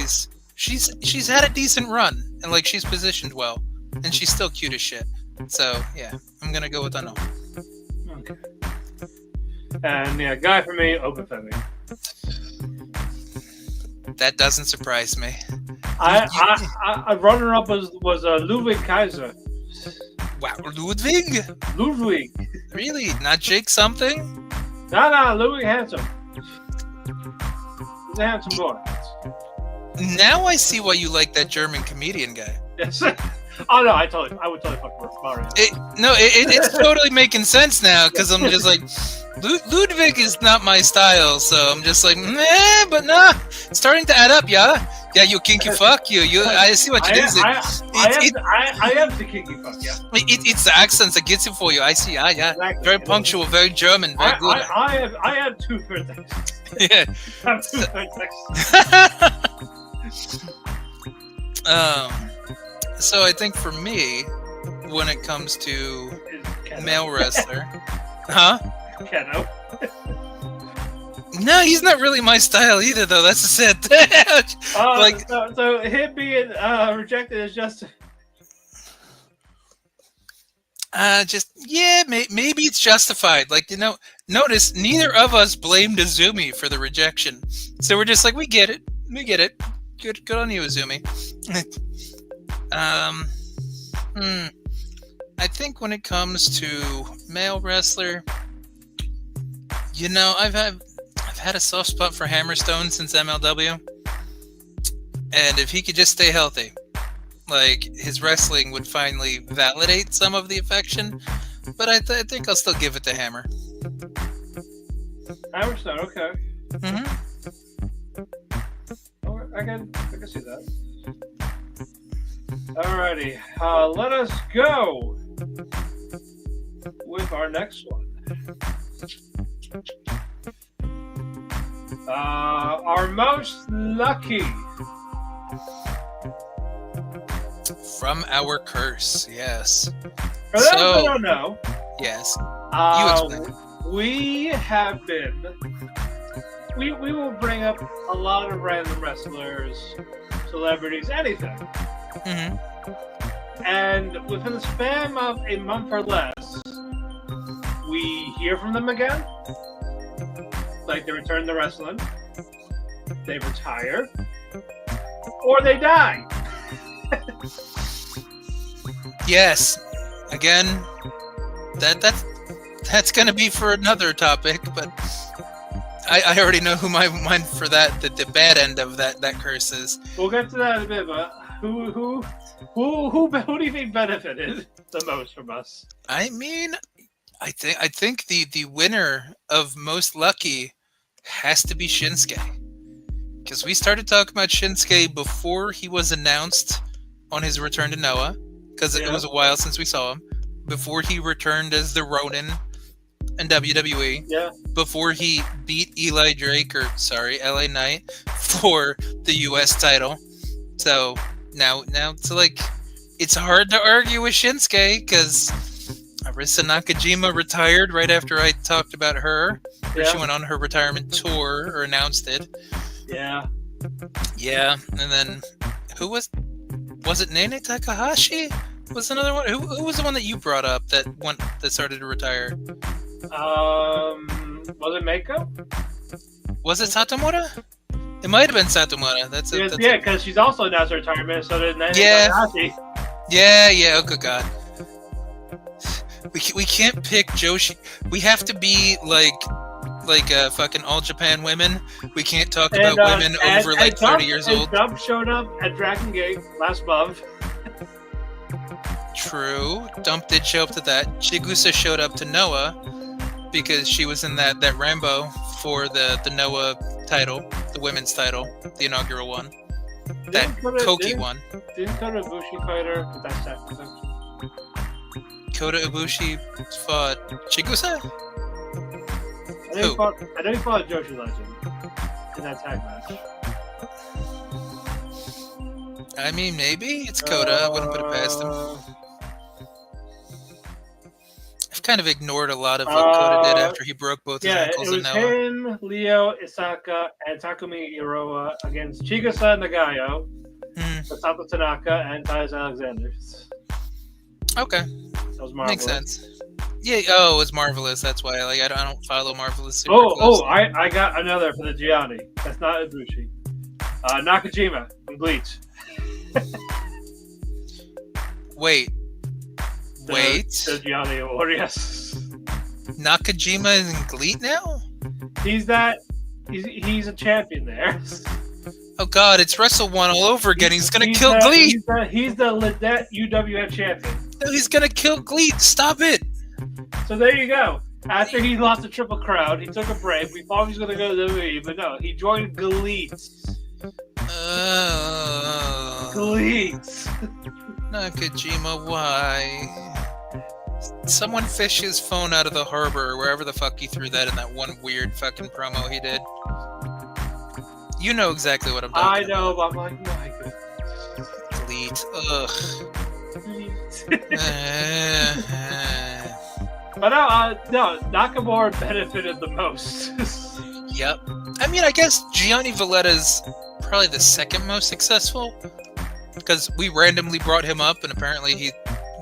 She's had a decent run, and, she's positioned well. And she's still cute as shit. So, yeah, I'm going to go with Unknown. Okay. And, guy for me, Obafemi. That doesn't surprise me. I runner-up was Ludwig Kaiser. Wow, Ludwig? Ludwig. Really? Not Jake something? No, Ludwig handsome. He's a handsome boy. Now I see why you like that German comedian guy. Yes. Oh no, I would totally fuck Mario. It's totally making sense now because I'm just like, Ludwig is not my style, so I'm just like, but nah, it's starting to add up, yeah. Yeah, you kinky fuck you. I see what you did. I am the kinky fuck, yeah. It's the accents that gets it for you. I see, yeah. Exactly. Very punctual, very German, very good. I have 2 third texts. Yeah. I have 2 third texts. So I think for me, when it comes to male wrestler, huh? Kenoh. No, he's not really my style either, though. That's the sad thing. So him being rejected is just. Maybe it's justified. Notice neither of us blamed Izumi for the rejection, so we're just like, we get it. Good on you, Izumi. I think when it comes to male wrestler, I've had a soft spot for Hammerstone since MLW, and if he could just stay healthy, his wrestling would finally validate some of the affection. but I think I'll still give it to Hammer. Hammerstone, okay. Mm-hmm. Oh, I can see that. Alrighty, let us go with our next one. Our most lucky. From our curse, yes. For those who don't know, yes. You explain. We have been. We will bring up a lot of random wrestlers, celebrities, anything. Mm-hmm. And within the span of a month or less, we hear from them again. Like they return to wrestling, they retire, or they die. Yes. Again, that's gonna be for another topic, but I already know who mine for that the bad end of that curse is. We'll get to that in a bit, but who do you think benefited the most from us? I mean, I think the winner of most lucky has to be Shinsuke, because we started talking about Shinsuke before he was announced on his return to Noah, because it was a while since we saw him. Before he returned as the Ronin in WWE. Yeah. Before he beat LA Knight for the US title. So now so like it's hard to argue with Shinsuke because Arisa Nakajima retired right after I talked about her. Yeah. She went on her retirement tour or announced it. Yeah. Yeah, and then who was it Nene Takahashi? Was another one? Who was the one that you brought up that started to retire? Was it Mako? Was it Satomura? It might have been Satomura. That's because she's also announced her retirement. So did Nene Takahashi. Yeah. Oh good God. We can't pick Joshi. We have to be like fucking all Japan women. We can't talk about women over 30 years old. Dump showed up at Dragon Gate last month. True. Dump did show up to that. Chigusa showed up to Noah because she was in that Rambo for the Noah title, the women's title, the inaugural one. Koki one. Didn't Kota Ibushi fight her? That's that. Kota Ibushi fought Chigusa? I know he fought Joshi Legend in that tag match. I mean, maybe it's Kota. I wouldn't put it past him. I've kind of ignored a lot of what Kota did after he broke both his ankles in Noah. It was him, Leo Isaka, and Takumi Iroha against Chigusa Nagayo, Masato Tanaka, and Tyus Alexander. Okay. That was marvelous. Makes sense. Yeah, it was marvelous. That's why I don't follow Marvelous super closely. I got another for the Gianni. That's not Ibushi. Nakajima from Bleach. Wait. The Gianni Award, yes. Nakajima is in GLEAT now? He's a champion there. Oh God, it's Wrestle One all over again. He's gonna kill GLEAT. He's the Lidet UWF champion. No, he's gonna kill GLEAT. Stop it. So there you go. After he lost the Triple Crown, he took a break. We thought he was going to go to WWE, but no, he joined GLEAT. GLEAT. Nakajima, why? Someone fish his phone out of the harbor or wherever the fuck he threw that in that one weird fucking promo he did. You know exactly what I'm talking about. I know, but I'm like, my goodness. GLEAT. Ugh. But no, Nakamura benefited the most. Yep. I mean, I guess Gianni Valleta's probably the second most successful because we randomly brought him up and apparently he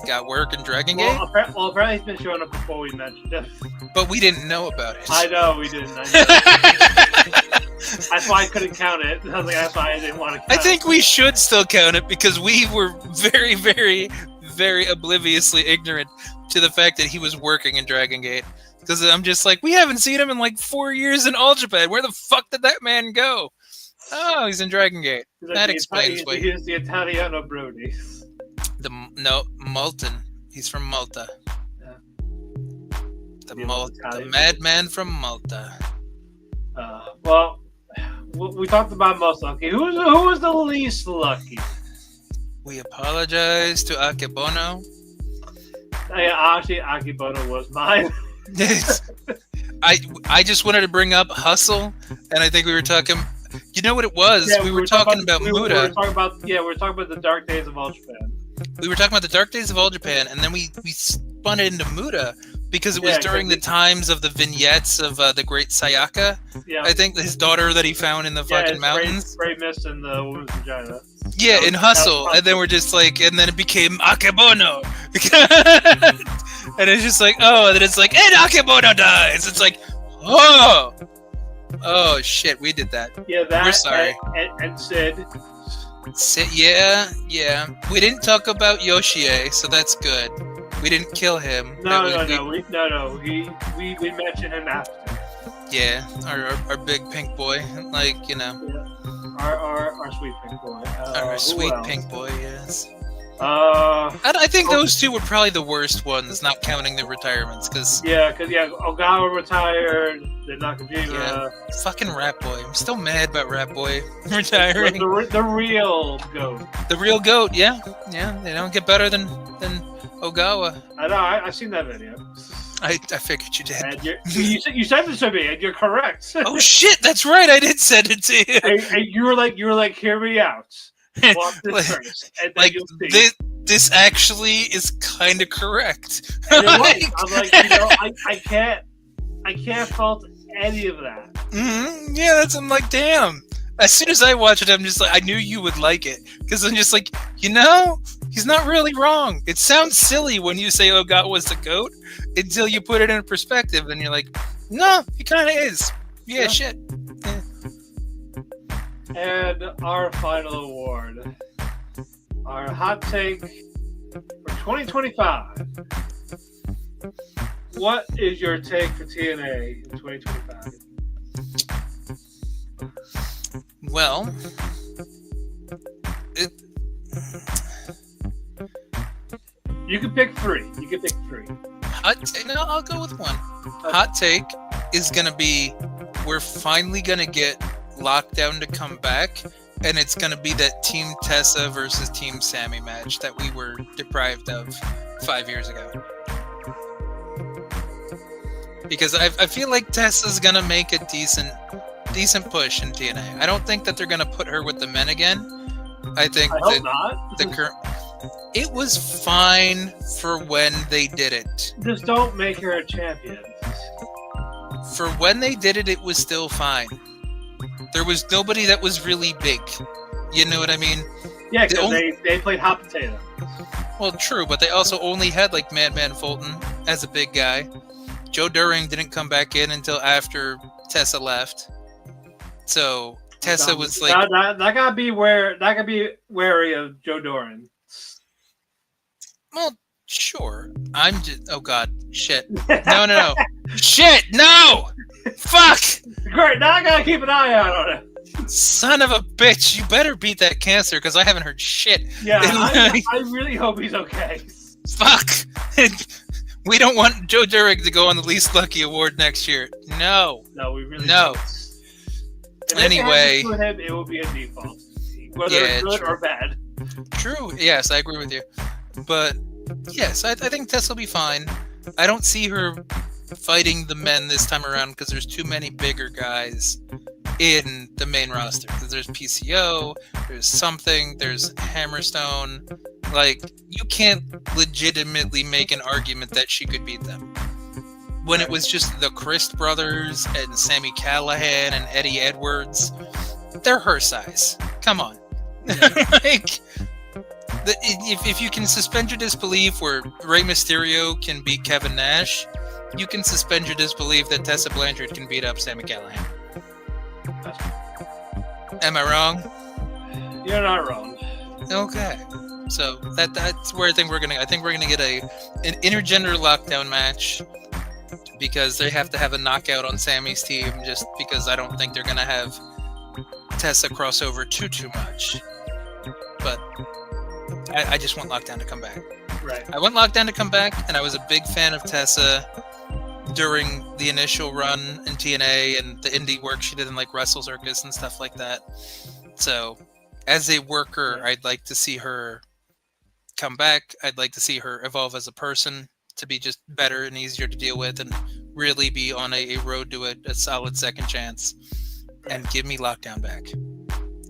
got work in Dragon Gate. Well, apparently he's been showing up before we mentioned him. But we didn't know about it. I know, we didn't. That's why I couldn't count it. I was like, that's why I didn't want to count it. I think we should still count it because we were very, very, very obliviously ignorant to the fact that he was working in Dragon Gate. Because I'm just like, we haven't seen him in like 4 years in All Japan. Where the fuck did that man go? Oh, he's in Dragon Gate. That explains why. He's the Italiano Brody. No, Malton. He's from Malta. Yeah. The madman from Malta. Well, we talked about most lucky. Who was the least lucky? We apologize to Akebono. Yeah, actually, Akebono was mine. I just wanted to bring up Hustle, and I think we were talking. You know what it was? Yeah, we were talking about Muda. We were talking about the dark days of All Japan. We were talking about the dark days of All Japan, and then we spun it into Muda because it was during the times of the vignettes of the great Sayaka. Yeah. I think his daughter that he found in the fucking mountains. Spray mist in the woman's vagina. Yeah, in Hustle, and then we're just like, and then it became Akebono. And it's just like, oh, and then it's like, and Akebono dies. It's like, oh shit, we did that. Yeah, that. We're sorry. And Sid. Yeah. We didn't talk about Yoshie, so that's good. We didn't kill him. No. We mentioned him after. Yeah, our big pink boy, like, you know. Yeah. Our sweet pink boy. Our sweet pink boy, yes. I think those two were probably the worst ones, not counting the retirements, because Ogawa retired, then Nakajima. Yeah, fucking Rat Boy. I'm still mad about Rat Boy retiring. The real goat. The real goat, yeah. They don't get better than Ogawa. I know. I've seen that video. I figured you did. And you sent it to me, and you're correct. Oh shit, that's right. I did send it to you. And you were like, hear me out. Watch this first, and then you'll see. This actually is kind of correct. I'm like, I can't fault any of that. Mm-hmm. Yeah, I'm like, damn. As soon as I watched it, I'm just like, I knew you would like it, because I'm just like, he's not really wrong. It sounds silly when you say Ogawa was the GOAT until you put it in perspective, and you're like, no, he kind of is. Yeah, shit. Yeah. And our final award, our hot take for 2025. What is your take for TNA in 2025? Well, you can pick three. I'll go with one. Hot take is gonna be, we're finally gonna get Lockdown to come back, and it's gonna be that Team Tessa versus Team Sammy match that we were deprived of 5 years ago. Because I feel like Tessa's gonna make a decent push in TNA. I don't think that they're gonna put her with the men again. I hope not. It was fine for when they did it. Just don't make her a champion. For when they did it, it was still fine. There was nobody that was really big. You know what I mean? Yeah, because they played hot potato. Well, true, but they also only had like Madman Fulton as a big guy. Joe During didn't come back in until after Tessa left. So Tessa was like, that gotta be wary of Joe Doran. Well, sure. I'm just. Oh God, shit. No. Shit, no. Fuck. Great. Now I gotta keep an eye out on it. Son of a bitch! You better beat that cancer, because I haven't heard shit. Yeah, I really hope he's okay. Fuck. We don't want Joe Durig to go on the least lucky award next year. No, we really don't. Anyway, him, it will be a default, whether it's good or bad. True. Yes, I agree with you. But yes, I think Tess will be fine. I don't see her fighting the men this time around because there's too many bigger guys in the main roster. Because there's PCO, there's Hammerstone. Like, you can't legitimately make an argument that she could beat them. When it was just the Christ brothers and Sami Callihan and Eddie Edwards, they're her size. Come on. Like, if you can suspend your disbelief where Rey Mysterio can beat Kevin Nash, you can suspend your disbelief that Tessa Blanchard can beat up Sami Callihan. Am I wrong? You're not wrong. Okay. So that's where I think we're gonna get an intergender lockdown match, because they have to have a knockout on Sammy's team, just because I don't think they're gonna have Tessa crossover too much. But I just want Lockdown to come back. Right. I want Lockdown to come back, and I was a big fan of Tessa during the initial run in TNA and the indie work she did in like Wrestle Circus and stuff like that. So, as a worker, I'd like to see her come back. I'd like to see her evolve as a person to be just better and easier to deal with and really be on a road to a solid second chance. And give me Lockdown back.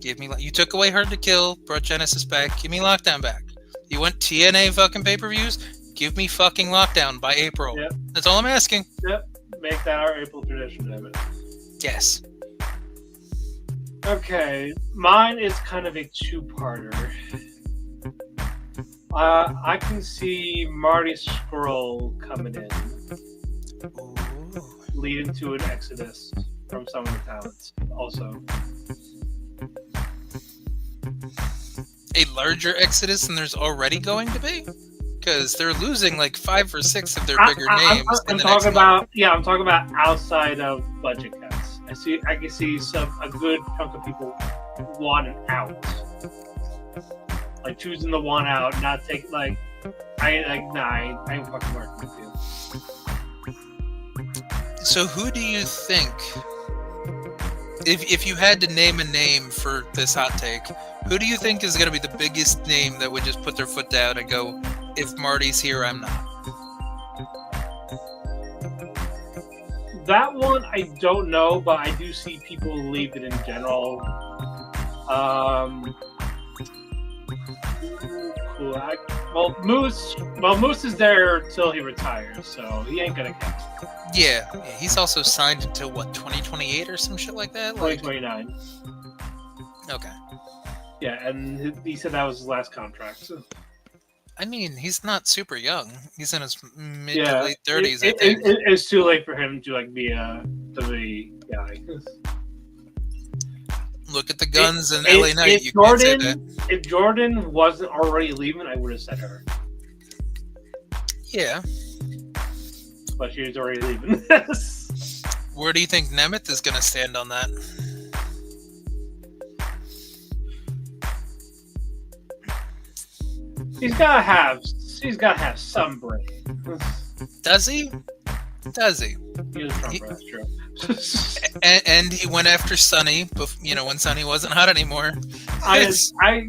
You took away Hard to Kill, brought Genesis back. Give me Lockdown back. You want TNA fucking pay-per-views? Give me fucking Lockdown by April. Yep. That's all I'm asking. Yep. Make that our April tradition, damn it. Yes. Okay. Mine is kind of a two-parter. I can see Marty Scurll coming in. Ooh. Leading to an exodus from some of the talents also. A larger exodus than there's already going to be? Because they're losing like 5 or 6 of their bigger names. I'm talking about outside of budget cuts. I can see a good chunk of people wanting out. Like choosing the one out, not take I ain't fucking working with you. So who do you think, if you had to name a name for this hot take, who do you think is going to be the biggest name that would just put their foot down and go, if Marty's here, I'm not? That one I don't know, but I do see people leave it in general. Cool. Moose is there till he retires, so he ain't gonna count. Yeah, he's also signed until what, 2028 or some shit like that? 2029. Okay. Yeah, and he said that was his last contract. So. I mean, he's not super young. He's in his mid to late 30s, I think. It's too late for him to be a WWE guy. Look at the guns in LA Knight. You can't say that. If Jordan wasn't already leaving, I would have said her. Yeah. But she's already leaving. Where do you think Nemeth is going to stand on that? He's got to have some brain. Does he? Does he? He is from that's true. and he went after Sonny, when Sonny wasn't hot anymore.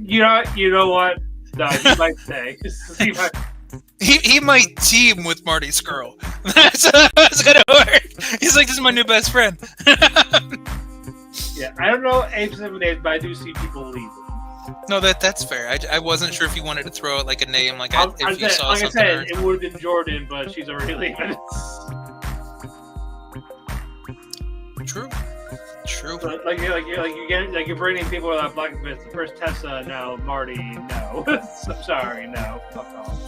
You know what? No, he might say. He might team with Marty Scurll. That's gonna work. He's like, this is my new best friend. Yeah, I don't know age limit, but I do see people leaving. No, that's fair. I wasn't sure if you wanted to throw out like a name, if you saw like something. I said, it would have been Jordan, but she's already leaving. True. But you're bringing people that Black Fist. The first Tessa, now Marty, no. I'm sorry, no. Fuck off.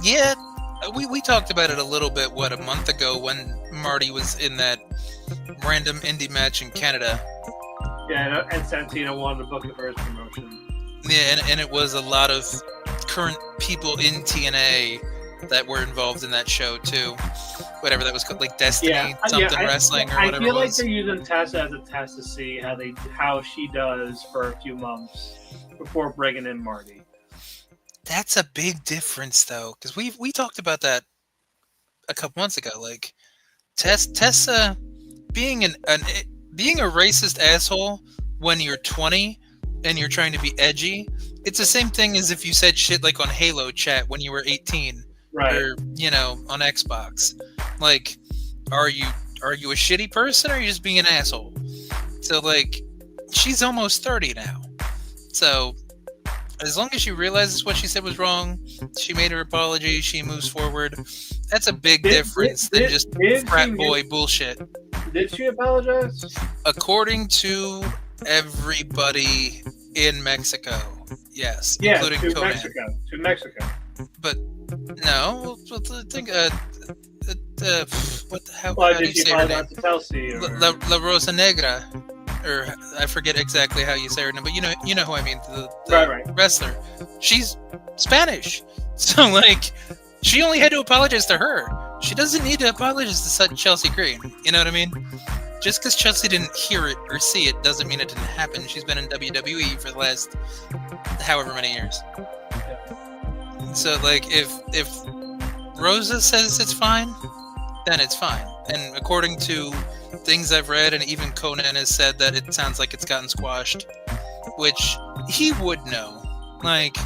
Yeah, we talked about it a little bit, a month ago when Marty was in that random indie match in Canada. Yeah, and Santino wanted to book it for his promotion. Yeah, and it was a lot of current people in TNA that were involved in that show too. Whatever that was called, like Destiny Wrestling or whatever. I feel like they're using Tessa as a test to see how she does for a few months before bringing in Marty. That's a big difference, though, because we talked about that a couple months ago. Like Tessa being a racist asshole when you're 20 and you're trying to be edgy. It's the same thing as if you said shit like on Halo chat when you were 18, right? Or on Xbox. Like, are you a shitty person or are you just being an asshole? So like, she's almost 30 now. So as long as she realizes what she said was wrong, she made her apology, she moves forward. That's a big difference than just frat boy bullshit. Did she apologize? According to everybody in Mexico, yes, yeah, including Conan. To Mexico. But no, I think how do you say her name? La Rosa Negra, or I forget exactly how you say her name, but you know who I mean. The wrestler. She's Spanish, so like she only had to apologize to her. She doesn't need to apologize to Chelsea Green. You know what I mean? Just because Chelsea didn't hear it or see it doesn't mean it didn't happen. She's been in WWE for the last however many years. So like if Rosa says it's fine, then it's fine. And according to things I've read, and even Conan has said that it sounds like it's gotten squashed, which he would know. Like,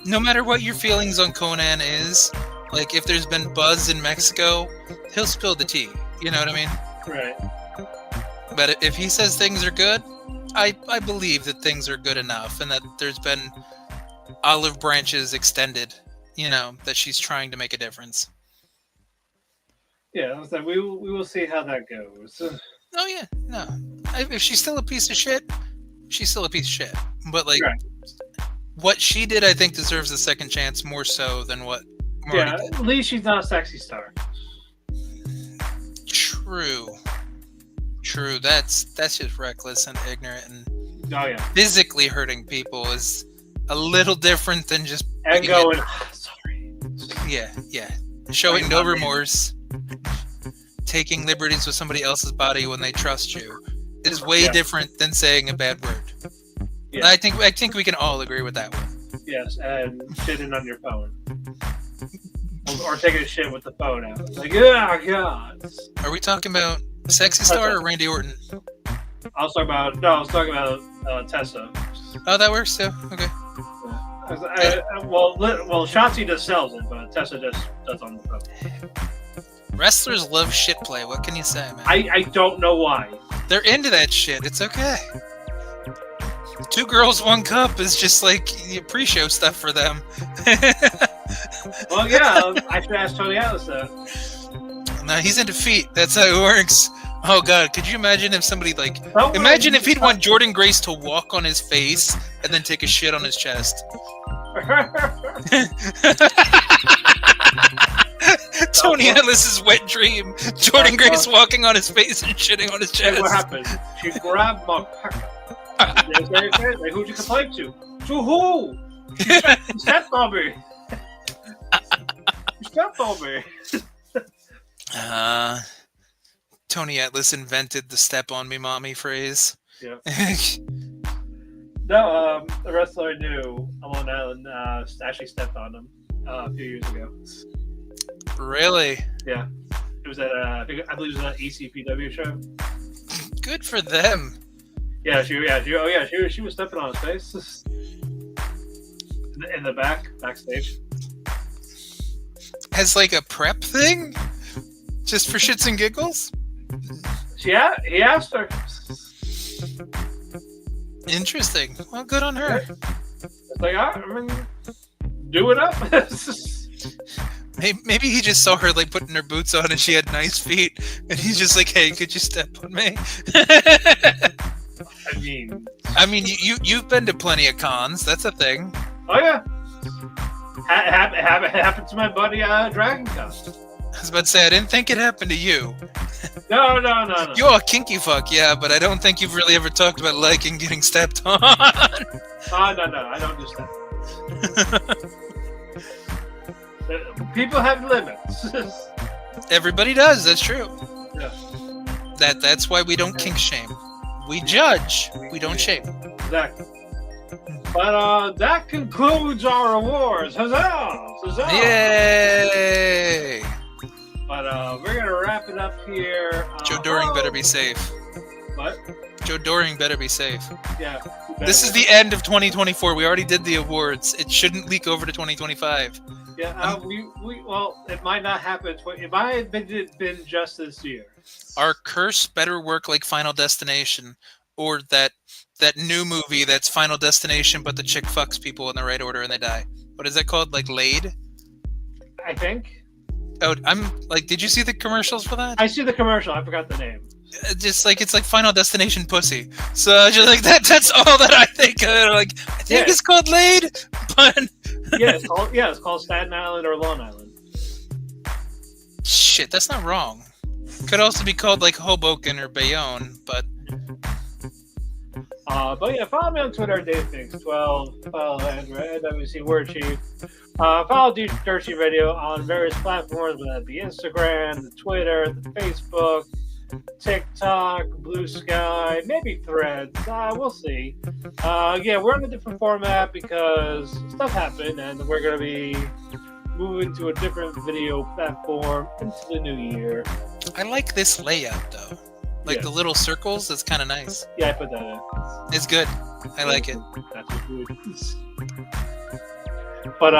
no matter what your feelings on Conan is, like, if there's been buzz in Mexico, he'll spill the tea. You know what I mean? Right. But if he says things are good, I believe that things are good enough, and that there's been olive branches extended, you know, that she's trying to make a difference. Yeah, so we will see how that goes. Oh yeah, no. If she's still a piece of shit, she's still a piece of shit. But like, Right. what she did, I think, deserves a second chance more so than what Marty did. At least she's not a sexy star. True. That's just reckless and ignorant, and Oh yeah. physically hurting people is a little different than just And being going, sorry. Yeah. Showing no remorse, taking liberties with somebody else's body when they trust you is way different than saying a bad word. Yeah. I think we can all agree with that one. Yes, and shitting on your phone. Or taking a shit with the phone out. Like, oh god. Are we talking about Sexy Star or Randy Orton? I was talking about Tessa. Oh, that works too. Okay. Well, Shotzi just sells it, but Tessa just does on the phone. Wrestlers love shit play. What can you say, man? I don't know why. They're into that shit. It's okay. 2 girls, 1 cup is just like pre-show stuff for them. Well, yeah, I should ask Tony Atlas that. No, he's into feet. That's how it works. Oh god, could you imagine if somebody imagine if he'd want Jordan Grace to walk on his face and then take a shit on his chest. Tony Atlas's wet dream. Jordan Grace walking on his face and shitting on his chest. And what happened? She grabbed my pecker. Like, who'd you complain to? To who? She stepped on me. She stepped on me. Tony Atlas invented the "step on me, mommy" phrase. Yeah. No, the wrestler I knew on Long Island actually stepped on him a few years ago. Really? Yeah. It was at I believe it was an ECPW show. Good for them. Yeah, she was stepping on his face in the backstage. As like a prep thing, just for shits and giggles. He asked her. Interesting. Well, good on her. It's like, I mean, do it up. Maybe he just saw her like putting her boots on and she had nice feet, and he's just like, "Hey, could you step on me?" I mean, you've been to plenty of cons. That's a thing. Oh yeah, happened to my buddy Dragon Con. I was about to say, I didn't think it happened to you. No. You're a kinky fuck, yeah, but I don't think you've really ever talked about liking getting stepped on. No, I don't do step. People have limits. Everybody does. That's true. Yeah. That's why we don't kink shame. We judge. We don't shame. Exactly. But that concludes our awards. Huzzah! Huzzah! Yay! But we're gonna wrap it up here. Joe Doring better be safe. What? Joe Doring better be safe. Yeah. This is the end of 2024. We already did the awards. It shouldn't leak over to 2025. Yeah. Well, it might not happen. It might have been just this year. Our curse better work like Final Destination, or that new movie that's Final Destination, but the chick fucks people in the right order and they die. What is that called? Like Laid? I think. Oh, I'm like, did you see the commercials for that? I see the commercial. I forgot the name. Just like, it's like Final Destination pussy. So just like that's all that I think of. Like, I think it's called Laid, but it's called Staten Island or Long Island. Shit, that's not wrong. Could also be called like Hoboken or Bayonne, but yeah, follow me on Twitter, DaveThinks12. Follow Andrew at WC Word Chief. Follow Dirt Sheet Radio on various platforms, whether that be Instagram, the Twitter, the Facebook, TikTok, Blue Sky, maybe Threads. We'll see. We're in a different format because stuff happened, and we're gonna be moving to a different video platform into the new year. I like this layout though. Like the little circles, that's kind of nice. Yeah, I put that in. It's good. I like it. That's what good. But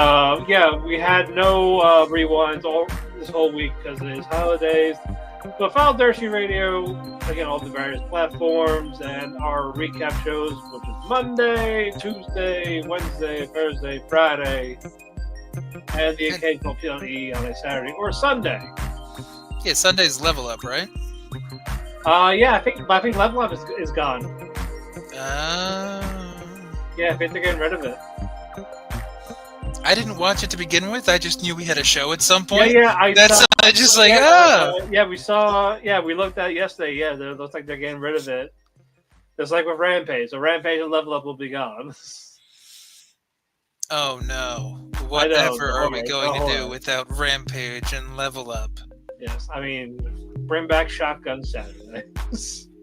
yeah, we had no rewinds all this whole week because it is holidays. But follow Dershi Radio again, all the various platforms, and our recap shows, which is Monday, Tuesday, Wednesday, Thursday, Friday, and the occasional PLE on a Saturday or Sunday. Yeah, Sunday's Level Up, right? Yeah, I think Level Up is gone. Yeah, I think they're getting rid of it. I didn't watch it to begin with. I just knew we had a show at some point. Yeah, I just like, we saw. Yeah, we looked at it yesterday. Yeah, it looks like they're getting rid of it. Just like with Rampage. So Rampage and Level Up will be gone. Oh no! Whatever are we going to do without Rampage and Level Up? Yes, I mean, bring back Shotgun Saturday.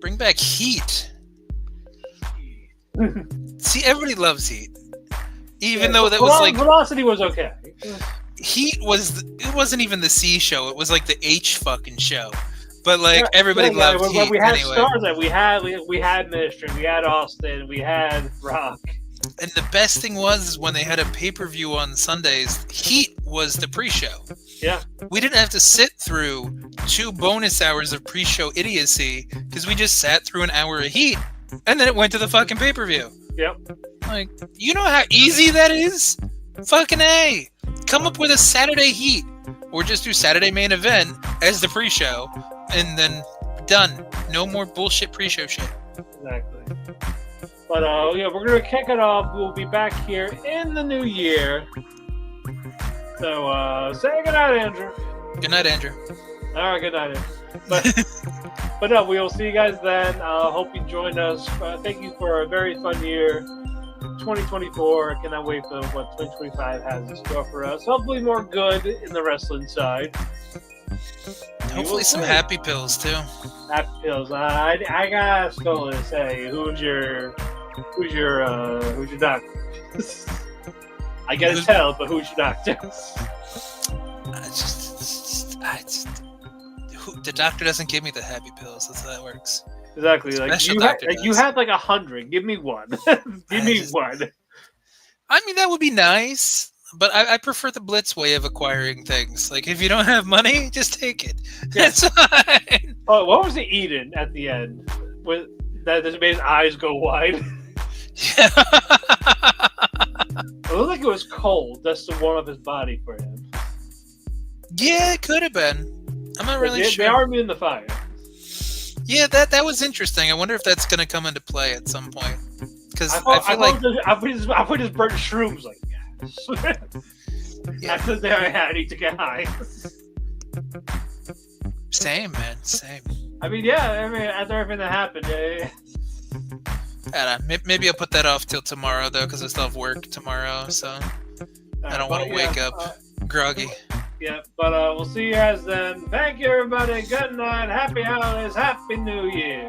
Bring back Heat. See, everybody loves Heat. Even though that was like Velocity was okay. Heat wasn't even the C show. It was like the H fucking show. But like everybody loved Heat. We had anyway. stars that we had Ministry, we had Austin, we had Rock. And the best thing was when they had a pay-per-view on Sundays, Heat was the pre-show. Yeah. We didn't have to sit through 2 bonus hours of pre-show idiocy because we just sat through an hour of Heat and then it went to the fucking pay-per-view. Yep. Like, you know how easy that is? Fucking A. Come up with a Saturday Heat. Or just do Saturday Main Event as the pre-show. And then done. No more bullshit pre-show shit. Exactly. But, yeah, we're going to kick it off. We'll be back here in the new year. So, say goodnight, Andrew. Good night, Andrew. All right, good night, Andrew. But no, we will see you guys then. Hope you joined us. Thank you for a very fun year, 2024. I cannot wait for what 2025 has in store for us. Hopefully more good in the wrestling side. Hopefully some happy pills too. Happy pills. I got Scola to say, who's your doctor? I get to tell, but who's your doctor? The doctor doesn't give me the happy pills. That's how that works. Exactly. Like you had like 100. Give me one. Give me one. I mean, that would be nice, but I prefer the Blitz way of acquiring things. Like, if you don't have money, just take it. Yeah. That's fine. Oh, what was he eating at the end? That just made his eyes go wide. Yeah. It looked like it was cold. That's to warm up his body for him. Yeah, it could have been. I'm not really sure. They are immune to fire. Yeah, that was interesting. I wonder if that's going to come into play at some point. Because I would just burn shrooms like yes. Yeah. After that, I need to get high. Same, man. Same. I mean, yeah. I mean, after everything that happened, maybe I'll put that off till tomorrow though, because I still have work tomorrow, so I don't want to wake up groggy. Yeah, but we'll see you guys then. Thank you, everybody. Good night. Happy holidays. Happy New Year.